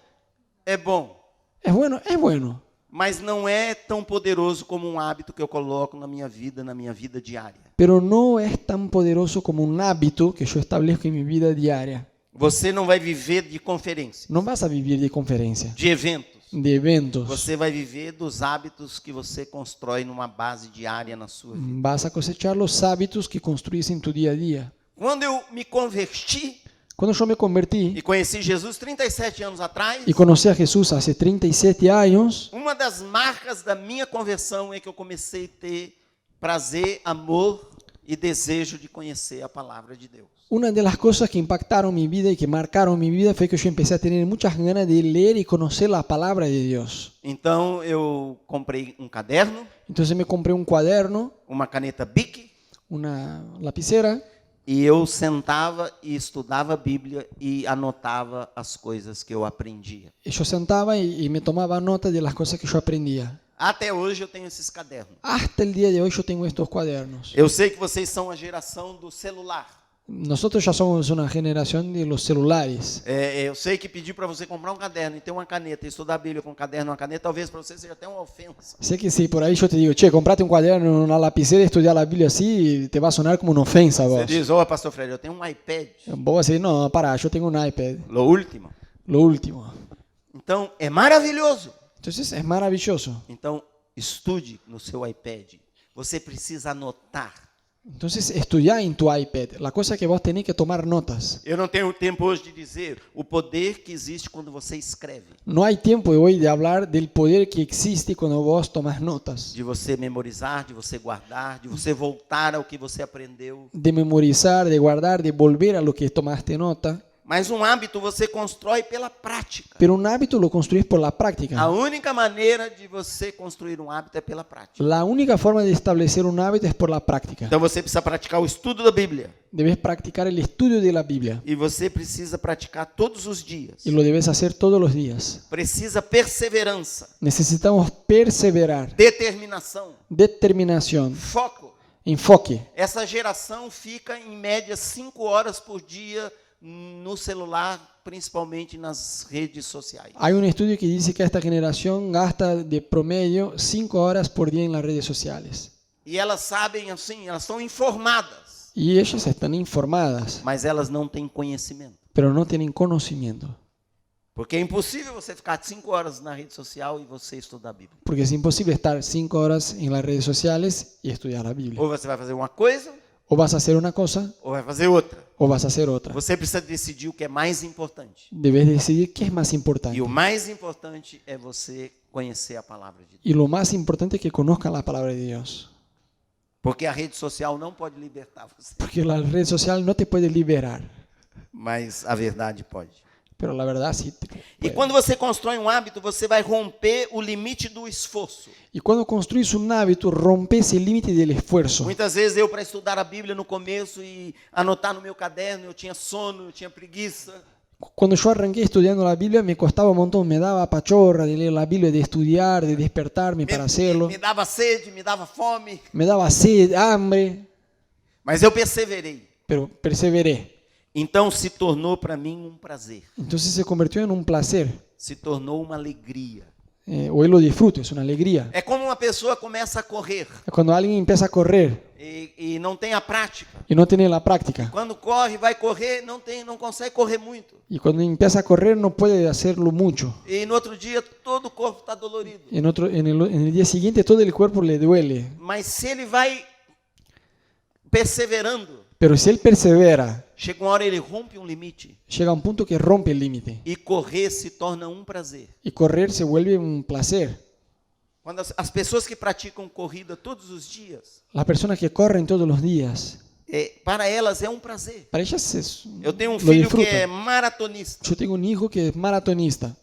é bom. Es bueno, es bueno. Mas não é tão poderoso como um hábito que eu coloco na minha vida diária. Pero no es tan poderoso como un hábito que yo establezco en mi vida diaria. Você não vai viver de conferência, No vas a vivir de conferencia, de eventos. de eventos. Você vai viver dos hábitos que você constrói numa base diária na sua vida. Vas a cosechar los hábitos que construís en tu día a día. Quando eu me converti Cuando yo me convertí e conheci Jesus 37 anos atrás, y conocí a Jesús hace 37 años, uma das marcas da minha conversão é que eu comecei a ter prazer, amor e desejo de conhecer a palavra de Deus. una de las cosas que impactaron mi vida y que marcaron mi vida fue que yo empecé a tener muchas ganas de leer y conocer la palabra de Dios. Então eu comprei um caderno, Entonces me compré un cuaderno, uma caneta Bic, una lapicera, e eu sentava e estudava a Bíblia e anotava as coisas que eu aprendia. y yo sentaba y me tomaba nota de las cosas que yo aprendía. Até hoje eu tenho esses cadernos. Hasta el día de hoy yo tengo estos cuadernos. Eu sei que vocês são a geração do celular. Nosotros ya somos una generación de los celulares. Eu sei que pedir para você comprar um caderno e ter uma caneta e estudar a Bíblia com um caderno e uma caneta, talvez para você seja até uma ofensa. Sé que si por ahí yo te digo, che, comprate un cuaderno, una lapicera y estudiar la Biblia así, te va a sonar como una ofensa a Você vos. diz, ô pastor Fred, eu tenho um iPad, Vos vas a decir, no, pará, yo tengo un iPad, lo último. lo último. Então, é maravilhoso. Entonces es maravilloso. Então, estude no seu iPad. Você precisa anotar. Entonces estudiá en tu iPad. La cosa es que vos tenés que tomar notas. Eu não tenho tempo hoje de dizer o poder que existe quando você escreve. No hay tiempo hoy de hablar del poder que existe cuando vos tomas notas. De você memorizar, de você guardar, de você voltar ao que você aprendeu. De memorizar, de guardar, de volver a lo que tomaste nota. Mas um hábito você constrói pela prática. Pero un hábito lo construís por la práctica. A única maneira de você construir um hábito é pela prática. La única forma de establecer un hábito es por la práctica. Então você precisa praticar o estudo da Bíblia. Debes practicar el estudio de la Biblia. E você precisa praticar todos os dias. Y lo debes hacer todos los días. Precisa perseverança, Necesitamos perseverar, determinação, determinación, foco. enfoque. Essa geração fica em média 5 horas por dia no celular, principalmente nas redes sociais. Hay un estudio que dice que esta generación gasta de promedio 5 horas por día en las redes sociales. E elas sabem assim, elas estão informadas, Y ellas están informadas, mas elas não têm conhecimento. pero no tienen conocimiento. Porque é impossível você ficar 5 horas na rede social e você estudar a Bíblia. Porque es imposible estar 5 horas en las redes sociales y estudiar la Biblia. Ou você vai fazer uma coisa, O vas a hacer una cosa ou vai fazer outra. o vas a hacer otra. Você precisa decidir o que é mais importante. Debes decidir qué es más importante. E o mais importante é você conhecer a palavra de Deus. Y lo más importante es que conozcan la palabra de Dios. Porque a rede social não pode libertar você, Porque la red social no te puede liberar, mas a verdade pode. pero la verdad sí te E puede. quando você constrói um hábito, você vai romper o limite do esforço. Y cuando construís un hábito, rompes el límite del esfuerzo. Muitas vezes eu, para estudar a Bíblia no começo e anotar no meu caderno, eu tinha sono, eu tinha preguiça. Cuando yo arranqué estudiando la Biblia, me costaba un montón, me daba pachorra de leer la Biblia, de estudiar, de despertarme para hacerlo. Me dava sede, me dava fome, Me daba sed, hambre, mas eu perseverei. pero perseveré. Então se tornou para mim um prazer, Entonces se convirtió en un placer. se tornou uma alegria. Hoy lo disfruto, es una alegría. É como uma pessoa começa a correr Cuando alguien empieza a correr e não tem a prática. y no tiene la práctica, Quando corre, vai correr, não consegue correr muito. y cuando empieza a correr no puede hacerlo mucho. E no outro dia todo o corpo está dolorido. En el día siguiente todo el cuerpo le duele. Mas se ele vai perseverando, Pero si él persevera, chega uma hora ele rompe um limite llega a un punto que rompe el límite e correr se torna um prazer. y correr se vuelve un placer. Quando as pessoas que praticam corrida todos os dias, Las personas que corren todos los días, para elas é um prazer. para ellas es, Eu tenho um lo filho que é disfrutan. maratonista. Yo tengo un hijo que es maratonista,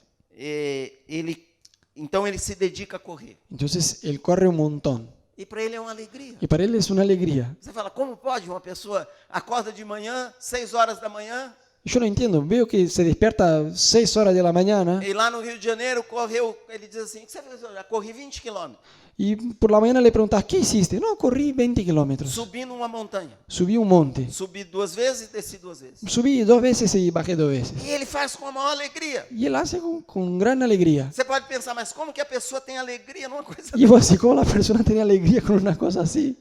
Então ele se dedica a correr. entonces él corre un montón E para ele é uma alegria. y para él es una alegría. Você fala, como pode uma pessoa acorda de manhã, 6 horas da manhã, Yo no entiendo, veo que se despierta 6 horas de la mañana e lá no Rio de Janeiro correu, ele diz assim, o que você fez? Eu já corri 20 quilômetros, y por la mañana le preguntas, ¿qué hiciste? No, corrí 20 kilómetros. subindo uma montanha. Subí un monte. Subi 2 vezes e desci 2 vezes. Subí 2 veces y bajé 2 veces. E ele faz com a maior alegria. Y él hace con gran alegría. Você pode pensar, mas como que a pessoa tem alegria numa coisa Y vos así, ¿cómo la persona tiene alegría con una cosa así?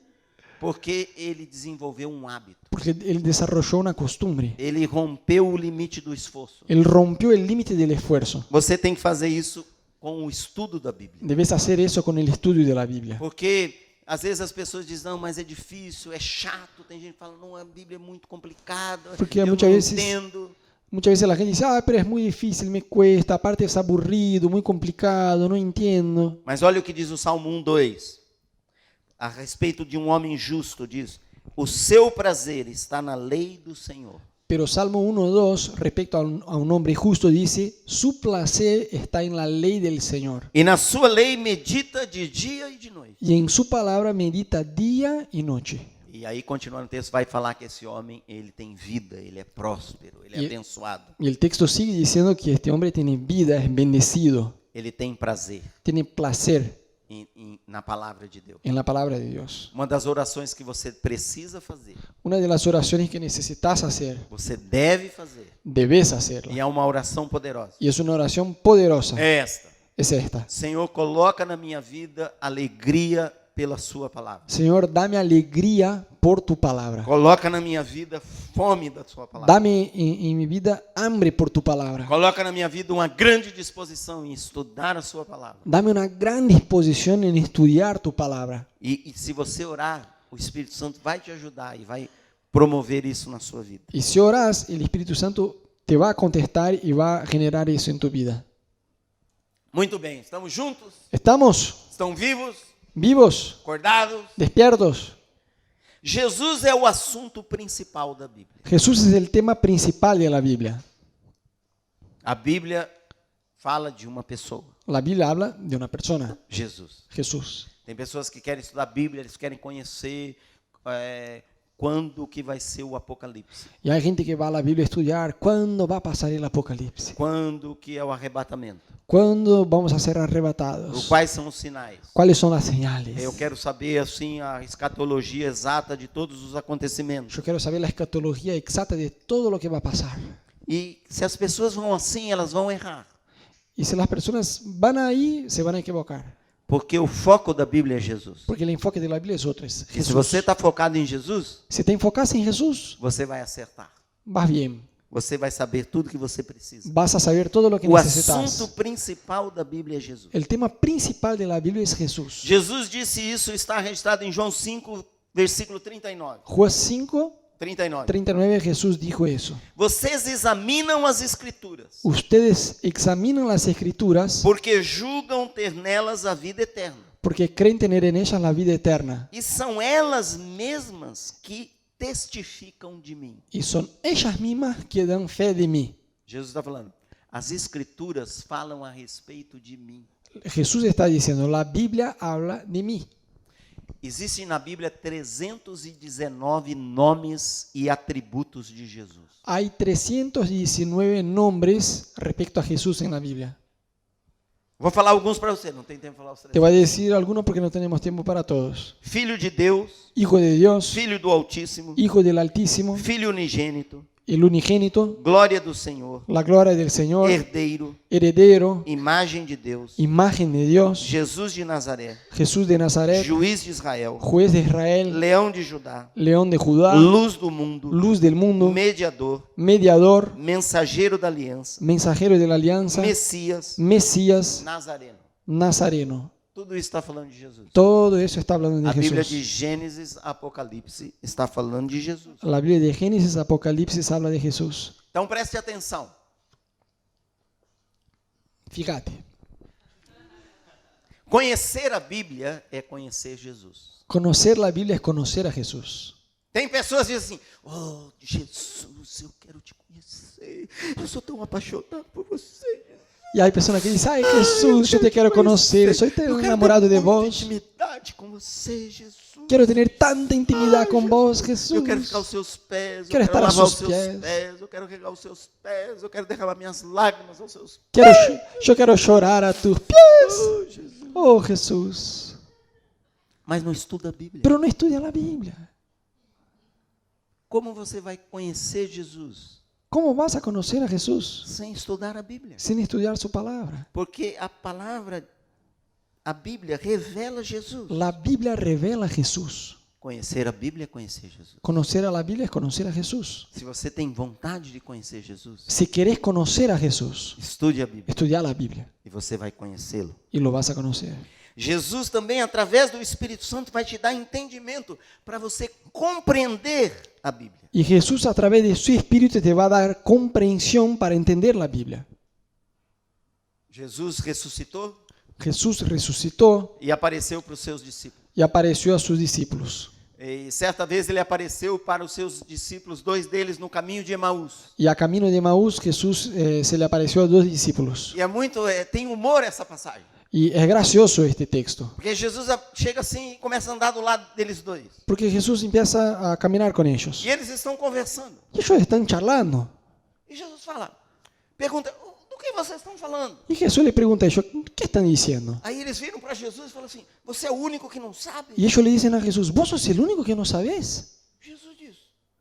Porque ele desenvolveu um hábito. Porque él desarrolló una costumbre. Ele rompeu o limite do esforço. Él rompió el límite del esfuerzo. Você tem que fazer isso com o estudo da Bíblia. Debes hacer eso con el estudio de la Biblia. Porque às vezes as pessoas dizem, não, mas é difícil, é chato. Tem gente que fala, não, a Bíblia é muito complicada, Porque eu muitas não vezes- entendo. Muchas veces la gente dice, pero es muy difícil, me cuesta, aparte es aburrido, muy complicado, no entiendo. Mas olha o que diz o Salmo 1:2. A respeito de um homem justo, diz, o seu prazer está na lei do Senhor. Pero Salmo 1:2, respecto a un hombre justo, dice, su placer está en la ley del Señor. E na sua lei medita de dia e de noite. Y en su palabra medita día y noche. E aí, continuando o texto, vai falar que esse homem, ele tem vida, ele é próspero, ele é E- abençoado, Y el texto sigue diciendo que este hombre tiene vida, es bendecido, ele tem prazer tiene placer na palavra de Deus. en la palabra de Dios. Uma das orações que você precisa fazer, Una de las oraciones que necesitas hacer, você deve fazer, debes e hacerla. é uma oração poderosa. Y es una oración poderosa. É esta. Es esta. Senhor, coloca na minha vida alegria pela sua palavra. Señor, dame alegría por tu palabra. Coloca na minha vida fome da sua palavra. Dame en mi vida hambre por tu palabra. Coloca na minha vida uma grande disposição em estudar a sua palavra. Dame una gran disposición en estudiar tu palabra. E se você orar, o Espírito Santo vai te ajudar e vai promover isso na sua vida. Y si oras, el Espíritu Santo te va a contestar y va a generar eso en tu vida. Muito bem, estamos juntos? ¿Estamos Estão vivos? vivos? Acordados? ¿Despiertos? Jesus é o assunto principal da Bíblia. Jesús es el tema principal de la Biblia. A Bíblia fala de uma pessoa, La Biblia habla de una persona, Jesus. Jesús. Tem pessoas que querem estudar a Bíblia, eles querem conhecer quando que vai ser o Apocalipse, Y hay gente que va a la Biblia a estudiar cuándo va a pasar el Apocalipsis, quando que é o arrebatamento, cuándo vamos a ser arrebatados, quais são os sinais. cuáles son las señales. Eu quero saber assim a escatologia exata de todos os acontecimentos. Yo quiero saber la escatología exacta de todo lo que va a pasar. E se as pessoas vão assim, elas vão errar, Y si las personas van ahí, se van a equivocar. porque o foco da Bíblia é Jesus. Porque el enfoque de la Biblia es otro. Es E se Jesús. você está focado em Jesus, Si te enfocas en Jesús, você vai acertar. vas bien. Você vai saber tudo que você precisa. Vas a saber todo lo que O necesitas. assunto principal da Bíblia é Jesus. El tema principal de la Biblia es Jesús. Jesus disse isso, está registrado em João 5, versículo 39. Juan 5, 39. 39, Jesús dijo eso. Vocês examinam as Escrituras, Ustedes examinan las escrituras porque julgam ter nelas a vida eterna. porque creen tener en ellas la vida eterna. E são elas mesmas que testificam de mim. Y son ellas mismas que dan fe de mí. Jesus está falando, as Escrituras falam a respeito de mim. Jesús está diciendo, la Biblia habla de mí. Existem na Bíblia 319 nomes e atributos de Jesus. Hay 319 nombres respecto a Jesús en la Biblia. Vou falar alguns para você, não tem tempo para falar os Te três. voy a decir algunos porque no tenemos tiempo para todos. Filho de Deus, Hijo de Dios, Filho do Altíssimo, Hijo del Altísimo, Filho unigênito, el unigénito, glória do Senhor, la gloria del Señor, herdeiro, heredero, imagem de Deus, imagen de Dios, Jesus de Nazaré, Jesús de Nazaret, juiz de Israel, juez de Israel, leão de Judá, león de Judá, luz do mundo, luz del mundo, mediador, mediador, mensageiro da aliança, mensajero de la alianza, Messias, Mesías, Nazareno. Nazareno. Tudo isso está falando de Jesus. Todo eso está hablando de A Bíblia Jesús. de Gênesis a Apocalipse está falando de Jesus. La Biblia de Génesis, Apocalipsis habla de Jesús. Então preste atenção. Fíjate, Conhecer a Bíblia é conhecer Jesus. conocer la Biblia es conocer a Jesús. Tem pessoas que dizem assim, oh, Jesus, eu quero te conhecer. Eu sou tão apaixonado por você. Y hay personas que dicen, ay Jesús, yo te quiero conocer, soy tan enamorado de vos. Intimidade com você, Jesus. Quiero tener tanta intimidad con vos, Jesús. Eu quero ficar aos seus pés, Quero eu quero estar a lavar os seus seus pés. pés, eu quero regar os seus pés, eu quero derramar minhas lágrimas aos seus pés. Yo quiero llorar a tus pies. Oh, Jesus. Oh Jesús. Mas não estuda a Bíblia. Pero no estudia la Biblia. Como você vai conhecer Jesus ¿Cómo vas a conocer a Jesús sem estudar a Bíblia? sin estudiar su palabra? Porque a palavra, a Bíblia revela Jesus. La Biblia revela a Jesús. Conhecer a Bíblia é conhecer Jesus. Conocer a la Biblia es conocer a Jesús. Se você tem vontade de conhecer Jesus, Si querés conocer a Jesús, estude a Bíblia estudia la Biblia e você vai conhecê-lo. y lo vas a conocer. Jesus também, através do Espírito Santo, vai te dar entendimento para você compreender a Bíblia. Y Jesús a través de su Espíritu te va a dar comprensión para entender la Biblia. Jesus ressuscitou Jesús resucitó e apareceu para os seus discípulos. y apareció a sus discípulos. E certa vez ele apareceu para os seus discípulos, 2 deles no caminho de Emaús. Y a camino de Emaús Jesús se le apareció a 2 discípulos. E é muito, tem humor essa passagem. Y es gracioso este texto, Porque Jesus chega assim e começa a andar do lado deles dois. porque Jesús empieza a caminar con ellos. E eles estão conversando. Y ellos están charlando. E Jesus pergunta, do que vocês estão falando? Y Jesús le pregunta a ellos, ¿qué están diciendo? Aí eles viram para Jesus e falam assim, você é o único que não sabe? Y ellos le dicen a Jesús, ¿vos sos el único que no sabés? Jesus diz,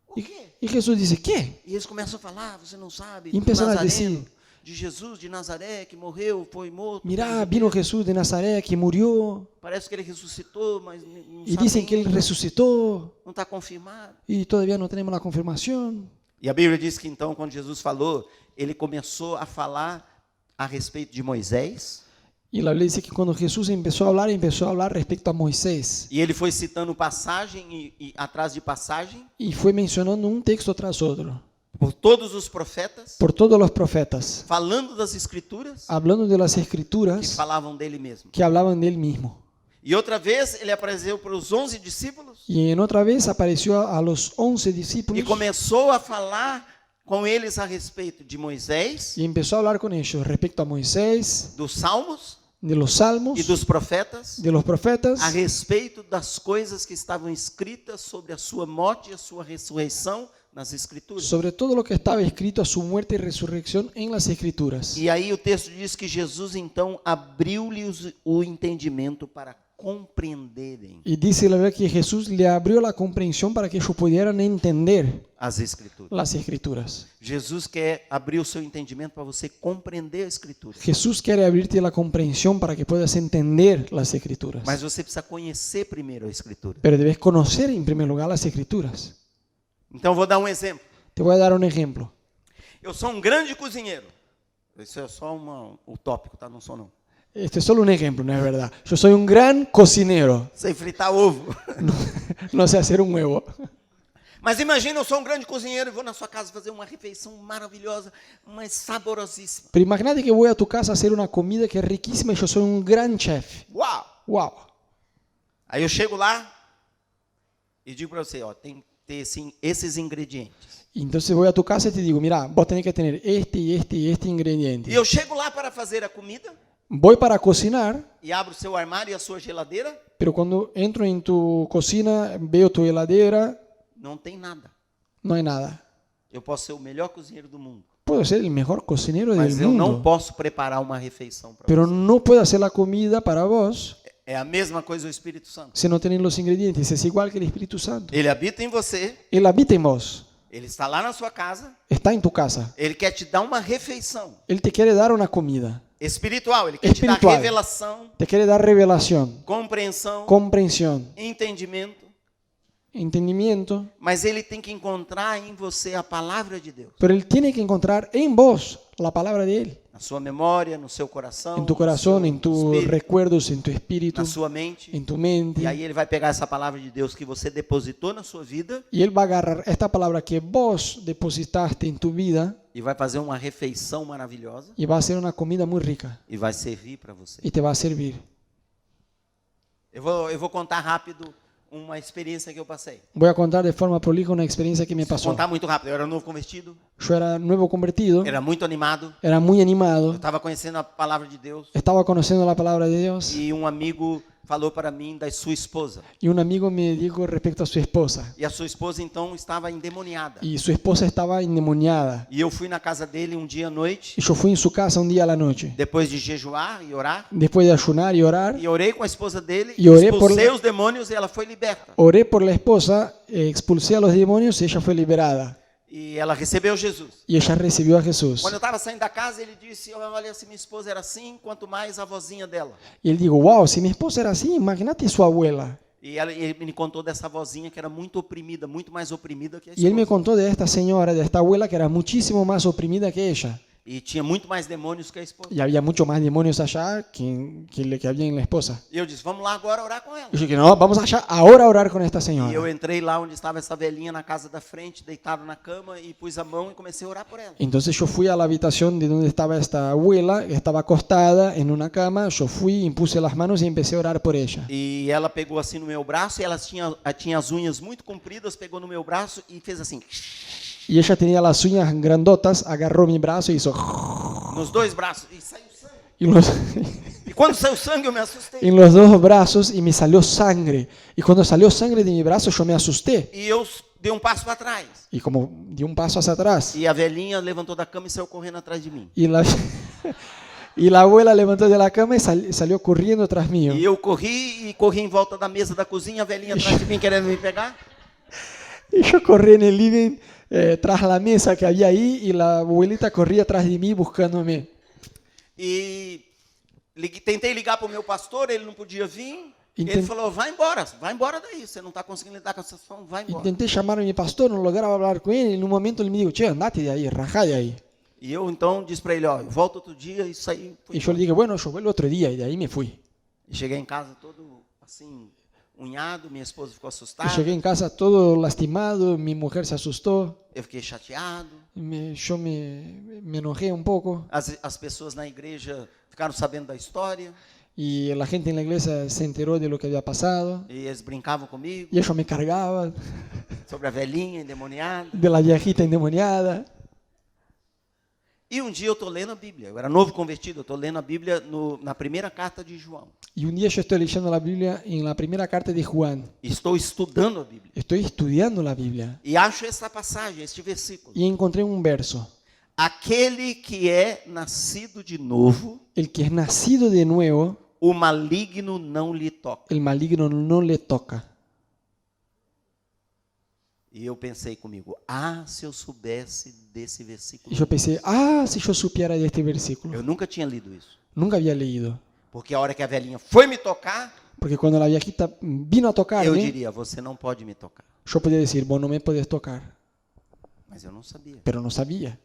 o quê? Y Jesús dice, ¿qué? E eles começam a falar, você não sabe, E empiezam a Nazareno, dizer, de Jesus de Nazaré, que morreu, foi morto. Mirá, vino Jesús de Nazaret que murió. Parece que ele ressuscitou, mas não Y sabe dicen que él ainda, resucitó não está confirmado. y todavía no tenemos la confirmación. E a Bíblia diz que então, quando Jesus falou, ele começou a falar a respeito de Moisés, Y la Biblia dice que cuando Jesús empezó a hablar respecto a Moisés. e ele foi citando passagem e atrás de passagem, Y fue mencionando un texto tras otro. por todos os profetas, Por todos los profetas. falando das Escrituras, Hablando de las que escrituras falavam dele mesmo. que hablaban de él mismo. E outra vez, ele apareceu para os 11 discípulos, Y en otra vez apareció a los 11 e discípulos. começou a falar com eles a respeito de Moisés, Y empezó a hablar con ellos respecto a Moisés, dos Salmos de los salmos, e dos profetas, de los profetas, a respeito das coisas que estavam escritas sobre a sua morte e a sua ressurreição nas Escrituras. sobre todo lo que estaba escrito a su muerte y resurrección en las escrituras. E aí o texto diz que Jesus então abriu-lhes o entendimento para compreenderem Y dice la verdad que Jesús le abrió la comprensión para que ellos pudieran entender as Escrituras. las escrituras. Jesus quer abrir o seu entendimento para você compreender a Escritura. Jesús quiere abrirte la comprensión para que puedas entender las escrituras. Mas você precisa conhecer primeiro a Escritura. Pero debes conocer en primer lugar las escrituras. Então vou dar um exemplo. Te voy a dar un ejemplo. Eu sou um grande cozinheiro. Isso é só um tópico, tá? Não sou não. Este es solo un ejemplo, no es verdad. Yo soy un gran cocinero. Sei fritar ovo. No sé hacer un huevo. Mas imagina, eu sou um grande cozinheiro e vou na sua casa fazer uma refeição maravilhosa, mas saborosíssima. Pero imagínate que voy a tu casa a hacer una comida que es riquísima y yo soy un gran chef. Uau! Wow. Aí eu chego lá e digo para você, ó, tem que ter esses ingredientes. Y entonces voy a tu casa y te digo, mira, vos tenés que tener este y este y este ingrediente. E eu chego lá para fazer a comida Voy para cocinar, e abro o seu armário e a sua geladeira, pero cuando entro en tu cocina, veo tu heladera, não tem nada. no hay nada. Eu posso ser o melhor cozinheiro do mundo, Puedo ser el mejor cocinero mas del eu não mundo, posso preparar uma refeição para pero você. no puedo hacer la comida para vos É a mesma coisa o Espírito Santo. si no tenés los ingredientes. Es igual que el Espíritu Santo. Ele habita em você, Él habita en vos, ele está lá na sua casa, está en tu casa. ele quer te dar uma refeição Él te quiere dar una comida, espiritual, ele quer te dar Espiritual. revelação, te quiere dar revelación, compreensão, comprensión, entendimento, entendimiento, mas ele tem que encontrar em você a palavra de Deus. pero Él tiene que encontrar en vos la palabra de Él. Na sua memória, no seu coração, en tu corazón, no en seu tus espírito, recuerdos, en tu espíritu, na sua mente. en tu mente. E aí ele vai pegar essa palavra de Deus que você depositou na sua vida Y Él va a agarrar esta palabra que vos depositaste en tu vida e vai fazer uma refeição maravilhosa y va a hacer una comida muy rica e vai servir para você. y te va a servir. Eu vou contar rápido uma experiência que eu passei. Voy a contar de forma prolija una experiencia que me Vou pasó. contar muito rápido. Eu era novo convertido, Yo era nuevo convertido, era muito animado, era muy eu animado, estava conhecendo a palavra de Deus estaba conociendo la palabra de Dios e um amigo falou para mim da sua esposa. y un amigo me dijo respecto a su esposa. E a sua esposa então estava endemoniada. Y su esposa estaba endemoniada. E eu fui na casa dele um dia à noite, Y yo fui en su casa un día a la noche, depois de jejuar e orar, después de ayunar y orar, e orei com a esposa dele, E orei por- expulsei os demônios e ela foi liberta. oré por la esposa, expulsé a los demonios y ella fue liberada. E ela recebeu Jesus. Y ella recibió a Jesús. Quando eu estava saindo da casa, ele disse: olha, se minha esposa era assim, quanto mais a vozinha dela. Y él dijo, wow, si mi esposa era así, imagínate su abuela. E ele me contou dessa vozinha que era muito oprimida, muito mais oprimida que a Y él me esposa. contó de esta señora, de esta abuela que era muchísimo más oprimida que ella. E tinha muito mais demônios que a esposa. Y había mucho más demonios allá que había en la esposa. E eu disse: vamos lá agora orar com ela. Y yo dije, no, vamos allá ahora a orar con esta E eu señora. entrei lá onde estava essa velhinha na casa da frente, deitado na cama, e pus a mão e comecei a orar por ela. Entonces yo fui a la habitación de donde estaba esta abuela, que estaba acostada en una cama. Yo fui, impuse las manos y empecé a orar por ella. E ela pegou assim no meu braço, e ela tinha as unhas muito compridas, pegou no meu braço e fez assim, Y ella tenía las uñas grandotas, agarró mi brazo y hizo... nos dois braços, e saiu sangue. Y los, E quando saiu sangue, eu me assustei. en los dos brazos y me salió sangre. Y cuando salió sangre de mi brazo yo me asusté. E eu dei um passo para trás. Y como di un paso hacia atrás. E a velhinha levantou da cama e saiu correndo atrás de mim. Y la, y la abuela levantó de la cama y salió corriendo tras mío. E eu corri em volta da mesa da cozinha, a velhinha atrás de mim querendo me pegar. Y yo corrí en el living tras la mesa que había ahí y la abuelita corría atrás de mí buscándome. E tentei ligar para o meu pastor, ele não podia vir. Entendi. Ele falou: vai embora daí, você não está conseguindo lidar com a situação, vai embora. Intenté llamar a mi pastor, no lograba hablar con él. En un momento él me dijo, che, andate de ahí, rajá de ahí. E eu então disse para ele: ó, volta outro dia e saí. Y yo le dije, bueno, yo vuelvo otro día y de ahí me fui. E cheguei em casa todo assim, unhado, minha esposa ficou Y assustada, llegué en casa todo lastimado, mi mujer se asustó, eu fiquei chateado. yo me enojé un poco As pessoas na igreja ficaram sabendo da história y la gente en la iglesia se enteró de lo que había pasado e eles brincavam comigo y ellos me cargaban sobre a velhinha endemoniada. de la viejita endemoniada. E um dia eu estou lendo a Bíblia, eu era novo convertido, eu estou lendo a Bíblia na primeira carta de João. Y un día yo estoy leyendo la Biblia en la primera carta de Juan. E estou estudando a Bíblia. Estoy estudiando la Biblia E acho essa passagem, este versículo. y encontré un verso. Aquele que é nascido de novo, El que es nacido de nuevo, o maligno não lhe toca. el maligno no le toca. E eu pensei comigo: se eu soubesse desse versículo. Y yo pensé, si yo supiera de este versículo. Eu nunca tinha lido isso. Nunca había leído. Porque a hora que a velhinha foi me tocar, Porque cuando la viejita vino a eu tocarme, diria: você não pode me tocar. yo podía decir, vos no me podés tocar. Mas eu não sabia. Pero no sabía.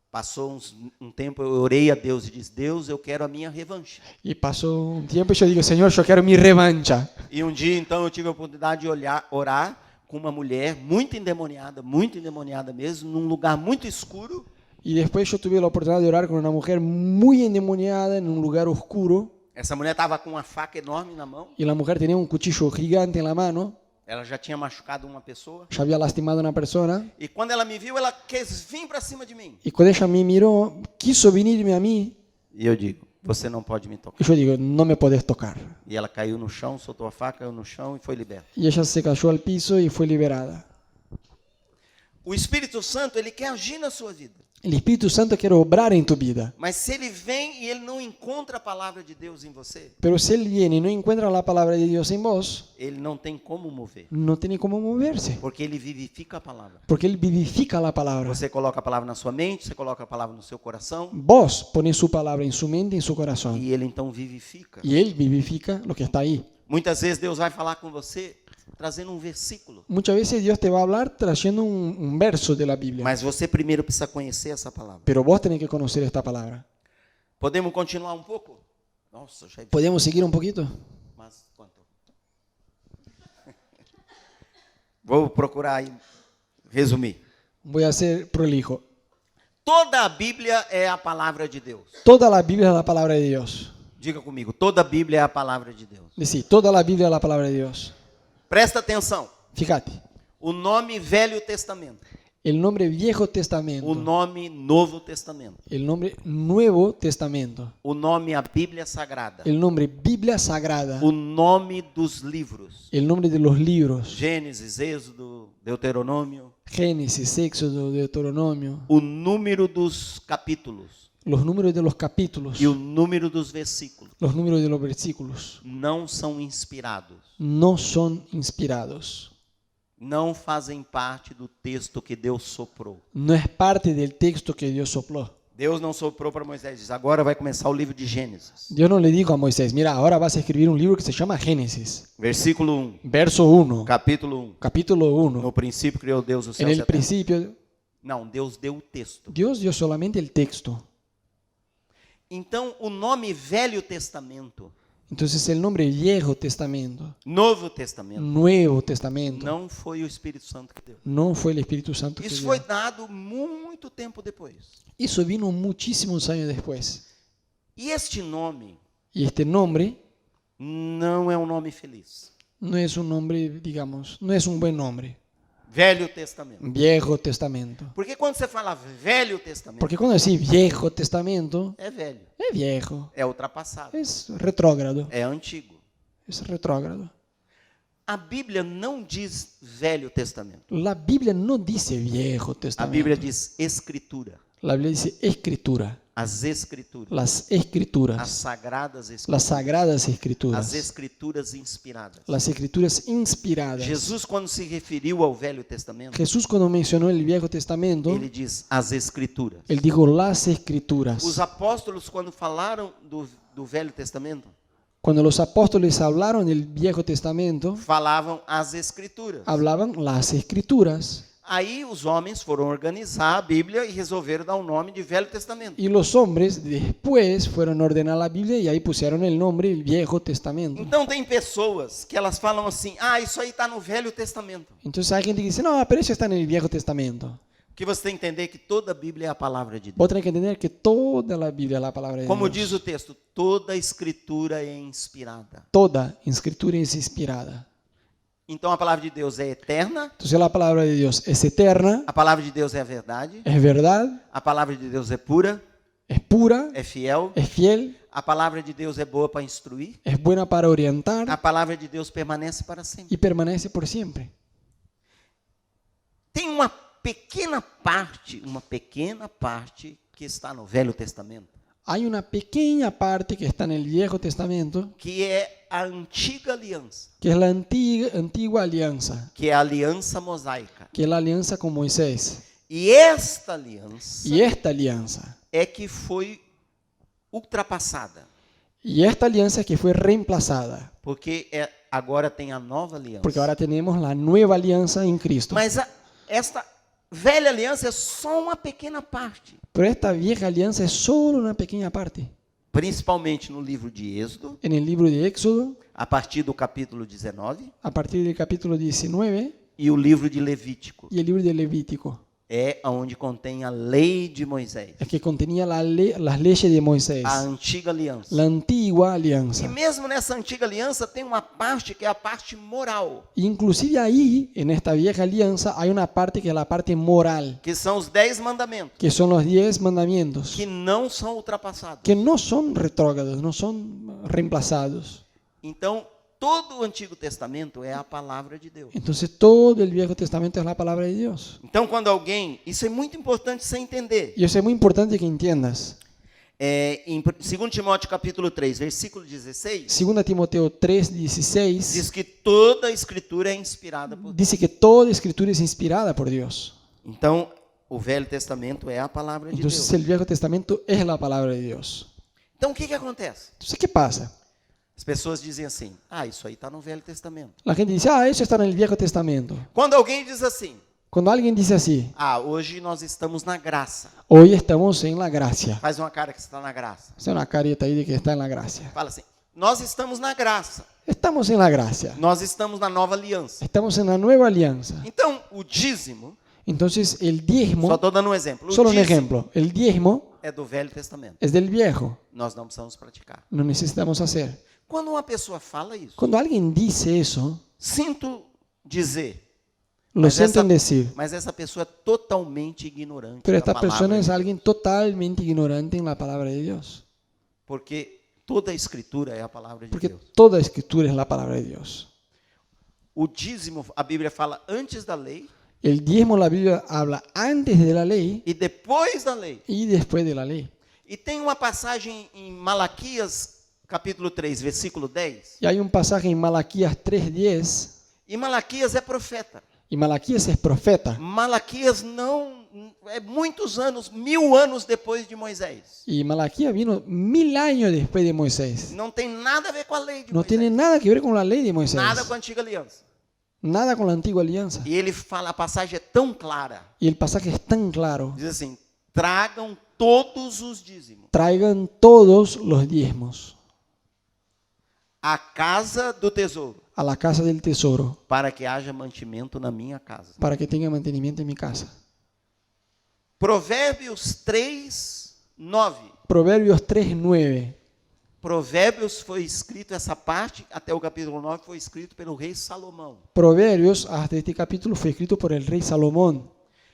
Passou um tempo, eu orei a Deus e disse: Deus, eu quero a minha revanche. Y pasó un tiempo y yo digo, Señor, yo quiero mi revancha. E um dia, então, eu tive a oportunidade de orar com uma mulher muito endemoniada mesmo, num lugar muito escuro. Y después yo tuve la oportunidad de orar con una mujer muy endemoniada en un lugar oscuro. Essa mulher estava com uma faca enorme na mão. Y la mujer tenía un cuchillo gigante en la mano. Ela já tinha machucado uma pessoa. Ya había lastimado a una persona. E quando ela me viu, ela quis vir para cima de mim. Y cuando ella me miró, quiso venirme a mí. E eu digo: você não pode me tocar. Y yo digo, no me podés tocar. E ela caiu no chão, soltou a faca, caiu no chão e foi liberta. Y ella se cayó al piso y fue liberada. O Espírito Santo, ele quer agir na sua vida. El Espíritu Santo quiere obrar en tu vida. Mas se ele vem e ele não encontra a palavra de Deus em você, Pero si Él viene y no encuentra la palabra de Dios en vos, ele não tem como mover. no tiene cómo moverse. Porque ele vivifica a palavra. Porque Él vivifica la palabra. Você coloca a palavra na sua mente, você coloca a palavra no seu coração, Vos pones su palabra en su mente y en su corazón. e ele então vivifica. Y Él vivifica lo que está ahí. Muitas vezes Deus vai falar com você trazendo um versículo. Muchas veces Dios te va a hablar trayendo un verso de la Biblia. Mas você primeiro precisa conhecer essa palavra. Pero vos tenés que conocer esta palabra. Podemos continuar um pouco? Nossa, já... ¿Podemos seguir un poquito? Mas quanto? Vou procurar aí, resumir. Voy a ser prolijo. Toda a Bíblia é a palavra de Deus. Toda la Biblia es la palabra de Dios. Diga comigo, toda a Bíblia é a palavra de Deus. Decí, toda la Biblia es la palabra de Dios. Presta atenção. Fíjate, O nome Velho Testamento, el nombre Viejo o Testamento, nome Novo Testamento, el nombre Nuevo Testamento, o nome a Bíblia Sagrada, el nombre Biblia Sagrada, o nome dos livros, el nombre de los libros, Gênesis, Êxodo, Deuteronômio, Génesis, Éxodo, Deuteronomio, o número dos capítulos los números de los capítulos, e o número dos versículos los números de los versículos, não são inspirados, no son inspirados. não fazem parte do texto que Deus soprou. No es parte del texto que Dios sopló. Deus não soprou para Moisés, diz, agora vai começar o livro de Gênesis. Dios no le dijo a Moisés, mira, ahora vas a escribir un libro que se llama Génesis. Versículo 1, Verso 1, capítulo 1. capítulo 1. No princípio criou Deus o céu En e el a terra. principio, Não, Deus deu o texto. Dios dio solamente el texto. Então, o nome Velho Testamento, Entonces el nombre Viejo Testamento, Novo Testamento, Nuevo Testamento, não foi o Espírito Santo que deu. no fue el Espíritu Santo que Isso dio. foi dado muito tempo depois. Eso vino muchísimos años después. E este nome Y este nombre não é um nome feliz. no es un nombre, digamos, no es un buen nombre. Velho Testamento. Viejo Testamento. Porque quando você fala Velho Testamento, Porque cuando decís Viejo Testamento, é velho, es viejo, é ultrapassado, es retrógrado, é antigo. es retrógrado. A Bíblia não diz Velho Testamento. La Biblia no dice Viejo A Testamento. Bíblia diz Escritura. La Biblia dice Escritura, As Escrituras. las As Escrituras, Sagradas Escrituras. las Sagradas As Escrituras, Escrituras inspiradas. las Escrituras inspiradas. Jesus, quando se referiu ao Velho Testamento, Jesús cuando mencionó el Viejo Testamento, ele diz as Escrituras. él dijo las Escrituras. Os apóstolos, quando falaram do Velho Testamento, Cuando los apóstoles hablaron del Viejo Testamento, falavam as Escrituras. hablaban las Escrituras. Aí os homens foram organizar a Bíblia e resolveram dar o nome de Velho Testamento. Y los hombres después fueron a ordenar la Biblia y ahí pusieron el nombre Viejo Testamento. Então tem pessoas que elas falam assim, isso aí está no Velho Testamento. Entonces hay gente que dice, no, pero eso está en el Viejo Testamento. Que você tem que entender que toda a Bíblia é a palavra de Deus. Vos tenés que entender que toda la Biblia es la palabra de Como Dios. diz o texto, toda a Escritura é inspirada. Toda Escritura es inspirada. Então a palavra de Deus é eterna, Entonces la palabra de Dios es eterna, a palavra de Deus é a verdade, es verdad, a palavra de Deus é pura, es pura, é fiel, es fiel, a palavra de Deus é boa para instruir, es buena para orientar a palavra de Deus permanece para sempre. y permanece por siempre. Tem uma pequena parte que está no Velho Testamento, Hay una pequeña parte que está en el Viejo Testamento, que é a antiga aliança, que es la antigua alianza, que é a aliança mosaica. que es la alianza con Moisés. E esta aliança Y esta alianza, é que foi ultrapassada, que fue reemplazada, porque agora tem a nova aliança. porque ahora tenemos la nueva alianza en Cristo. Mas esta velha aliança é só uma pequena parte, Pero esta vieja alianza es solo una pequeña parte. principalmente no livro de Êxodo, En el libro de Éxodo, a partir do capítulo 19, a partir del capítulo 19, e o livro de Levítico, y el libro de Levítico, é onde contém a lei de Moisés, es que contenía las leyes de Moisés, a antiga aliança. la antigua E alianza. mesmo nessa antiga aliança tem uma parte que é a parte moral, Inclusive ahí, en esta vieja alianza, hay una parte que es la parte moral, que são os 10 mandamentos, que son los 10 mandamientos, que não são ultrapassados. que no son retrógrados, no son reemplazados. Então, todo o Antigo Testamento é a palavra de Deus. Entonces todo el Viejo Testamento es la palabra de Dios. Então, quando alguém, isso é muito importante você entender. Y eso es muy importante que entiendas. Em 2 Timóteo capítulo 3, versículo 16, 2 Timoteo 3:16 diz que toda a Escritura é inspirada por Deus. dice que toda escritura es inspirada por Dios. Então, o Velho Testamento é a palavra de Entonces Deus. el Viejo Testamento es la palabra de Dios. Então, o que acontece? Entonces, ¿qué pasa? As pessoas dizem assim, isso aí está no Velho Testamento. La gente dice, eso está en el Viejo Testamento. Quando alguém diz assim, Cuando alguien dice así, hoje nós estamos na graça. hoy estamos en la gracia. Faz uma cara que está na graça. Hace una careta ahí de que está en la gracia. Fala assim, nós estamos na graça. Estamos en la gracia. Nós estamos na nova aliança. Estamos en la nueva alianza. Então, o dízimo, Entonces el diezmo, só estou dando um exemplo. O solo un dízimo ejemplo, el diezmo é do Velho Testamento. es del Viejo. Nós não precisamos praticar. No necesitamos hacer. Quando uma pessoa fala isso, Cuando alguien dice eso, sinto dizer, lo Mas siento essa- en decir, mas essa pessoa é totalmente ignorante pero da esta palavra persona de es Deus. alguien totalmente ignorante en la palabra de Dios. Porque toda a escritura é a palavra de Porque Deus. toda escritura es la palabra de Dios. O dízimo, a Bíblia fala antes da lei El diezmo, la Biblia habla antes de la ley e depois da lei. y después de la ley. E tem uma passagem em Malaquias, capítulo 3, versículo 10. Y hay un pasaje en Malaquías 3:10, E Malaquias é profeta. y Malaquías es profeta. Malaquias não é muitos anos, 1000 anos depois de Moisés. Y Malaquías vino 1000 años después de Moisés. Não tem nada a ver com a lei de No Moisés. tiene nada que ver con la ley de Moisés. Nada com a antiga aliança. Nada con la antigua alianza. E ele fala, a passagem é tão clara. Y el pasaje es tan claro. Diz assim: tragam todos os dízimos Traigan todos los diezmos à casa do tesouro, a la casa del tesoro para que haja mantimento na minha casa. para que tenga mantenimiento en mi casa. Provérbios 3, 9. Proverbios 3:9. Provérbios foi escrito, essa parte, até o capítulo 9, foi escrito pelo rei Salomão. Proverbios, hasta este capítulo, fue escrito por el rey Salomón.